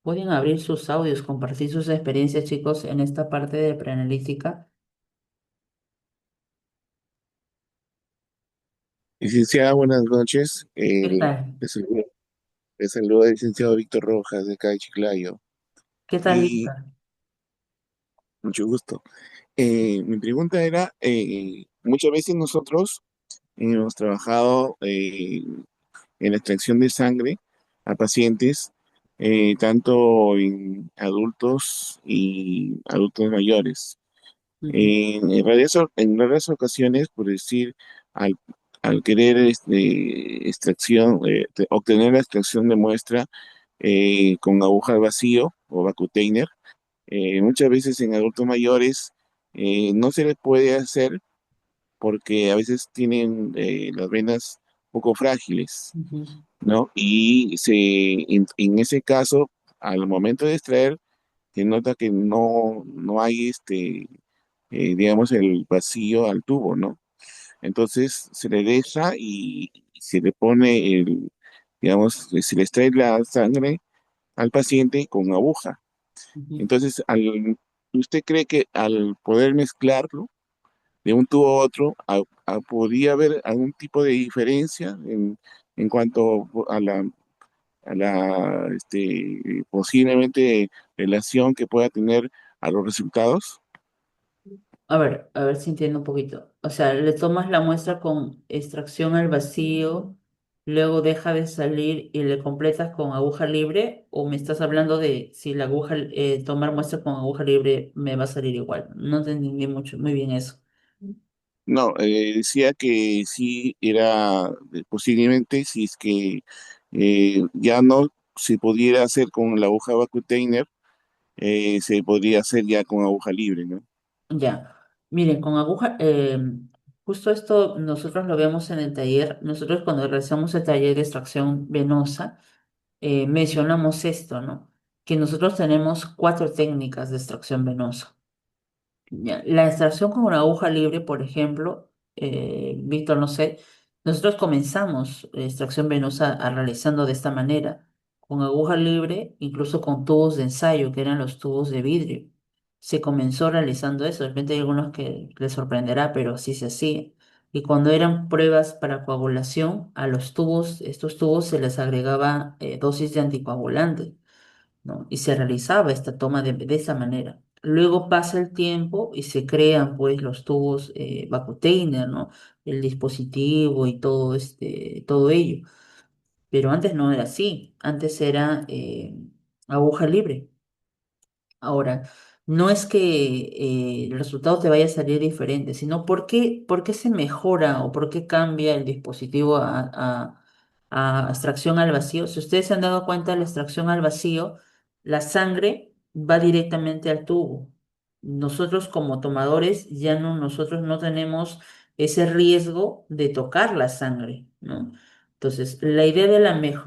Pueden abrir sus audios, compartir sus experiencias, chicos, en esta parte de preanalítica. Licenciada, buenas noches. ¿Qué tal? Le saluda el licenciado Víctor Rojas de acá de Chiclayo ¿Qué tal, y Víctor? mucho gusto. Mi pregunta era, muchas veces nosotros hemos trabajado en la extracción de sangre a pacientes, tanto en adultos y adultos mayores. Ujú, En raras ocasiones, por decir, al, al querer extracción, obtener la extracción de muestra con aguja al vacío o vacuteiner, muchas veces en adultos mayores no se les puede hacer porque a veces tienen las venas poco frágiles, ujú, ¿no? Y en ese caso, al momento de extraer, se nota que no hay digamos, el vacío al tubo, ¿no? Entonces se le deja y se le pone digamos, se le extrae la sangre al paciente con aguja. ujú. Entonces, ¿usted cree que al poder mezclarlo de un tubo a otro, podría haber algún tipo de diferencia en cuanto a la posiblemente relación que pueda tener a los resultados? A ver si entiendo un poquito. O sea, le tomas la muestra con extracción al vacío, luego deja de salir y le completas con aguja libre, o me estás hablando de si la aguja, tomar muestra con aguja libre me va a salir igual. No te entendí mucho, muy bien eso. No, decía que sí era posiblemente si es que ya no se pudiera hacer con la aguja Vacutainer, se podría hacer ya con aguja libre, ¿no? Ya, miren, con aguja, justo esto nosotros lo vemos en el taller. Nosotros cuando realizamos el taller de extracción venosa, mencionamos esto, ¿no? Que nosotros tenemos cuatro técnicas de extracción venosa. Ya, la extracción con una aguja libre, por ejemplo, Víctor, no sé, nosotros comenzamos extracción venosa realizando de esta manera, con aguja libre, incluso con tubos de ensayo, que eran los tubos de vidrio. Se comenzó realizando eso, de repente hay algunos que les sorprenderá, pero así se hacía. Y cuando eran pruebas para coagulación, a los tubos, estos tubos se les agregaba dosis de anticoagulante, ¿no? Y se realizaba esta toma de esa manera. Luego pasa el tiempo y se crean pues los tubos Vacutainer, ¿no? El dispositivo y todo, todo ello. Pero antes no era así, antes era aguja libre. Ahora, no es que el resultado te vaya a salir diferente, sino por qué se mejora o por qué cambia el dispositivo a extracción al vacío. Si ustedes se han dado cuenta, la extracción al vacío, la sangre va directamente al tubo. Nosotros como tomadores ya no, nosotros no tenemos ese riesgo de tocar la sangre, ¿no? Entonces, la idea de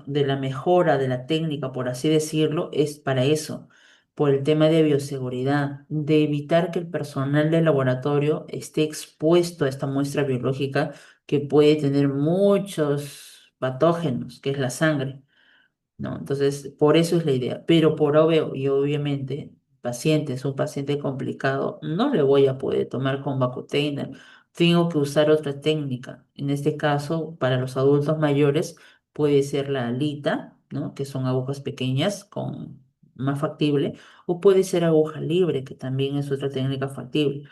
de la mejora de la técnica, por así decirlo, es para eso, por el tema de bioseguridad, de evitar que el personal del laboratorio esté expuesto a esta muestra biológica que puede tener muchos patógenos, que es la sangre, ¿no? Entonces, por eso es la idea. Pero por obvio, y obviamente, paciente es un paciente complicado, no le voy a poder tomar con Vacutainer. Tengo que usar otra técnica. En este caso, para los adultos mayores, puede ser la alita, ¿no? Que son agujas pequeñas con más factible, o puede ser aguja libre, que también es otra técnica factible.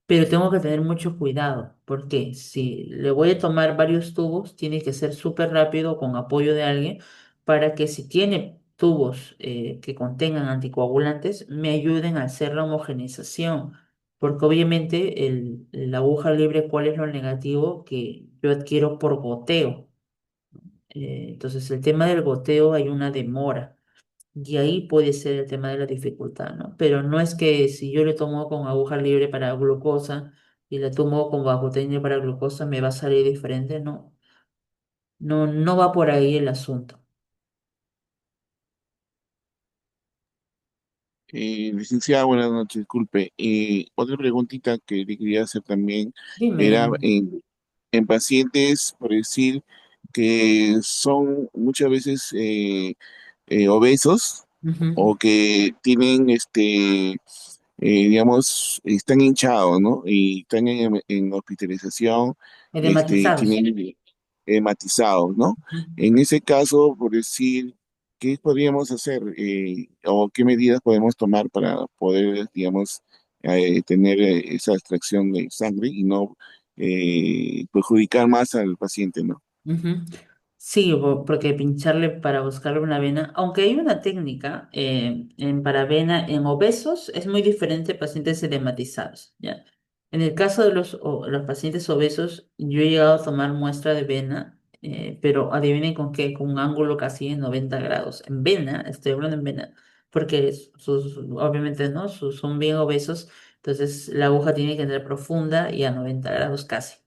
Pero tengo que tener mucho cuidado, porque si le voy a tomar varios tubos, tiene que ser súper rápido con apoyo de alguien para que si tiene tubos que contengan anticoagulantes, me ayuden a hacer la homogeneización. Porque obviamente la aguja libre, ¿cuál es lo negativo? Que yo adquiero por goteo. Entonces, el tema del goteo hay una demora. Y ahí puede ser el tema de la dificultad, ¿no? Pero no es que si yo le tomo con aguja libre para glucosa y le tomo con bajotenía para glucosa me va a salir diferente, no. No, no va por ahí el asunto. Licenciada, buenas noches, disculpe. Otra preguntita que le quería hacer también era Dime. en pacientes, por decir, que son muchas veces obesos Ujú. o que tienen, digamos, están hinchados, ¿no? Y están en hospitalización, Edematizados. tienen matizados, ¿no? Ujú. En ese caso, por decir, ¿qué podríamos hacer o qué medidas podemos tomar para poder, digamos, tener esa extracción de sangre y no perjudicar más al paciente, ¿no? Ujú. Sí, porque pincharle para buscarle una vena, aunque hay una técnica en paravena en obesos, es muy diferente a pacientes edematizados, ¿ya? En el caso de los pacientes obesos, yo he llegado a tomar muestra de vena, pero adivinen con qué, con un ángulo casi de 90 grados. En vena, estoy hablando en vena, porque obviamente, ¿no? Son bien obesos, entonces la aguja tiene que entrar profunda y a 90 grados casi.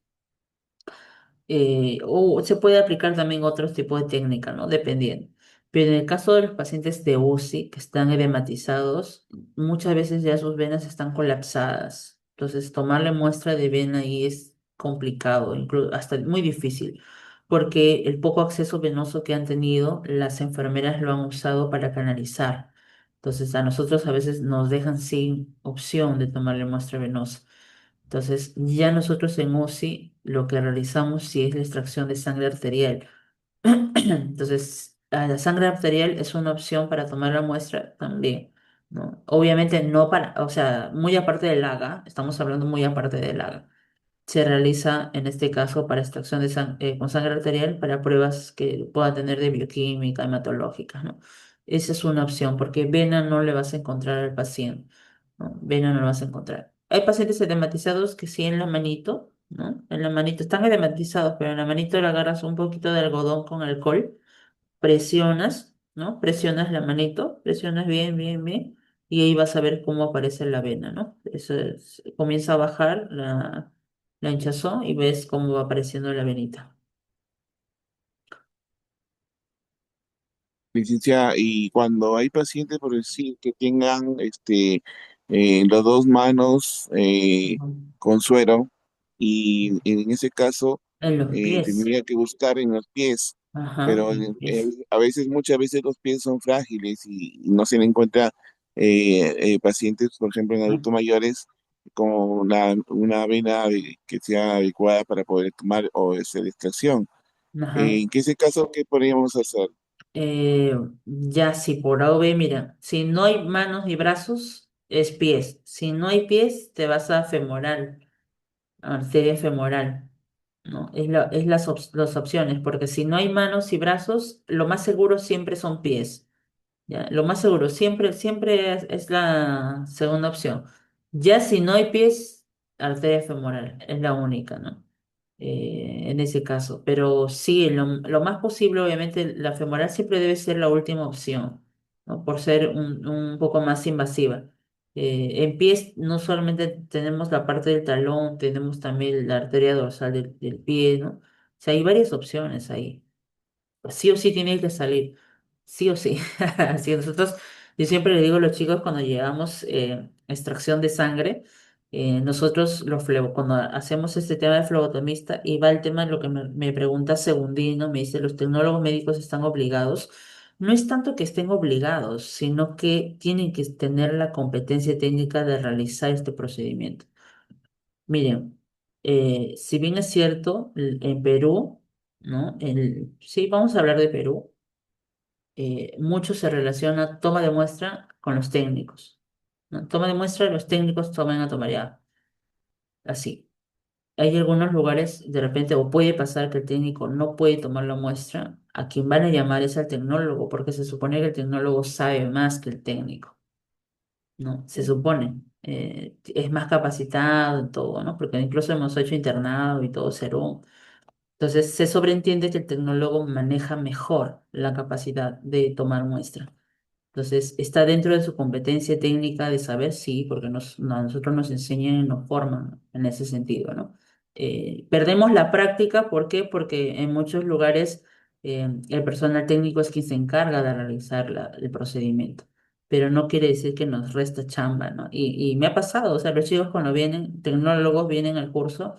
O se puede aplicar también otros tipos de técnica, ¿no? Dependiendo. Pero en el caso de los pacientes de UCI que están edematizados, muchas veces ya sus venas están colapsadas. Entonces, tomarle muestra de vena ahí es complicado, incluso hasta muy difícil, porque el poco acceso venoso que han tenido, las enfermeras lo han usado para canalizar. Entonces, a nosotros a veces nos dejan sin opción de tomarle muestra venosa. Entonces, ya nosotros en UCI lo que realizamos sí es la extracción de sangre arterial. Entonces, la sangre arterial es una opción para tomar la muestra también, ¿no? Obviamente no para, o sea, muy aparte del AGA, estamos hablando muy aparte del AGA se realiza en este caso para extracción de con sangre arterial para pruebas que pueda tener de bioquímica, hematológicas, ¿no? Esa es una opción, porque vena no le vas a encontrar al paciente, ¿no? Vena no le vas a encontrar. Hay pacientes edematizados que sí en la manito, ¿no? En la manito están edematizados, pero en la manito le agarras un poquito de algodón con alcohol presionas, ¿no? Presionas la manito, presionas bien, bien, bien, y ahí vas a ver cómo aparece la vena, ¿no? Comienza a bajar la hinchazón y ves cómo va apareciendo la venita. Licenciada, y cuando hay pacientes, por decir, que tengan las dos manos Ujú. con suero, y en ese caso En los pies. tendría que buscar en los pies, Ajá, pero en los pies. a veces, muchas veces los pies son frágiles y no se le encuentra pacientes, por ejemplo, en adultos mayores, con una vena que sea adecuada para poder tomar o hacer extracción. Ajá. En ese caso, ¿qué podríamos hacer? Eh, ya si por A o B, mira, si no hay manos y brazos, es pies. Si no hay pies, te vas a femoral. Arteria femoral, ¿no? Las opciones, porque si no hay manos y brazos, lo más seguro siempre son pies, ¿ya? Lo más seguro, siempre, siempre es la segunda opción. Ya si no hay pies, arteria femoral, es la única, ¿no? En ese caso. Pero sí, lo más posible, obviamente, la femoral siempre debe ser la última opción, ¿no? Por ser un poco más invasiva. En pies no solamente tenemos la parte del talón, tenemos también la arteria dorsal del pie, ¿no? O sea, hay varias opciones ahí sí o sí tiene que salir, sí o sí. Así nosotros, yo siempre le digo a los chicos cuando llegamos extracción de sangre, nosotros cuando hacemos este tema de flebotomista y va el tema de lo que me pregunta Segundino, me dice, los tecnólogos médicos están obligados. No es tanto que estén obligados, sino que tienen que tener la competencia técnica de realizar este procedimiento. Miren, si bien es cierto, en Perú, ¿no? Sí, vamos a hablar de Perú. Mucho se relaciona toma de muestra con los técnicos, ¿no? Toma de muestra, los técnicos toman a tomar ya, así. Hay algunos lugares, de repente, o puede pasar que el técnico no puede tomar la muestra, a quien van a llamar es al tecnólogo, porque se supone que el tecnólogo sabe más que el técnico, ¿no? Se supone. Es más capacitado en todo, ¿no? Porque incluso hemos hecho internado y todo, serum. Entonces, se sobreentiende que el tecnólogo maneja mejor la capacidad de tomar muestra. Entonces, está dentro de su competencia técnica de saber, sí, porque a nosotros nos enseñan y nos forman en ese sentido, ¿no? Perdemos la práctica, ¿por qué? Porque en muchos lugares el personal técnico es quien se encarga de realizar el procedimiento, pero no quiere decir que nos resta chamba, ¿no? Y me ha pasado, o sea, los chicos cuando vienen, tecnólogos vienen al curso,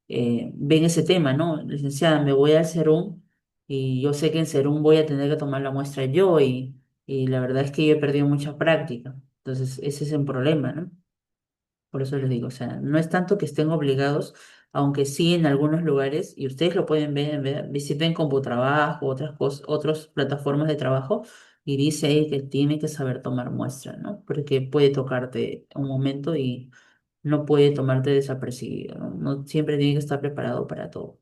ven ese tema, ¿no? Licenciada, me voy al Serum y yo sé que en Serum voy a tener que tomar la muestra yo y la verdad es que yo he perdido mucha práctica. Entonces, ese es un problema, ¿no? Por eso les digo, o sea, no es tanto que estén obligados, aunque sí en algunos lugares, y ustedes lo pueden ver, visiten CompuTrabajo, otras cosas, otras plataformas de trabajo, y dice ahí que tiene que saber tomar muestra, ¿no? Porque puede tocarte un momento y no puede tomarte desapercibido, ¿no? No siempre tiene que estar preparado para todo.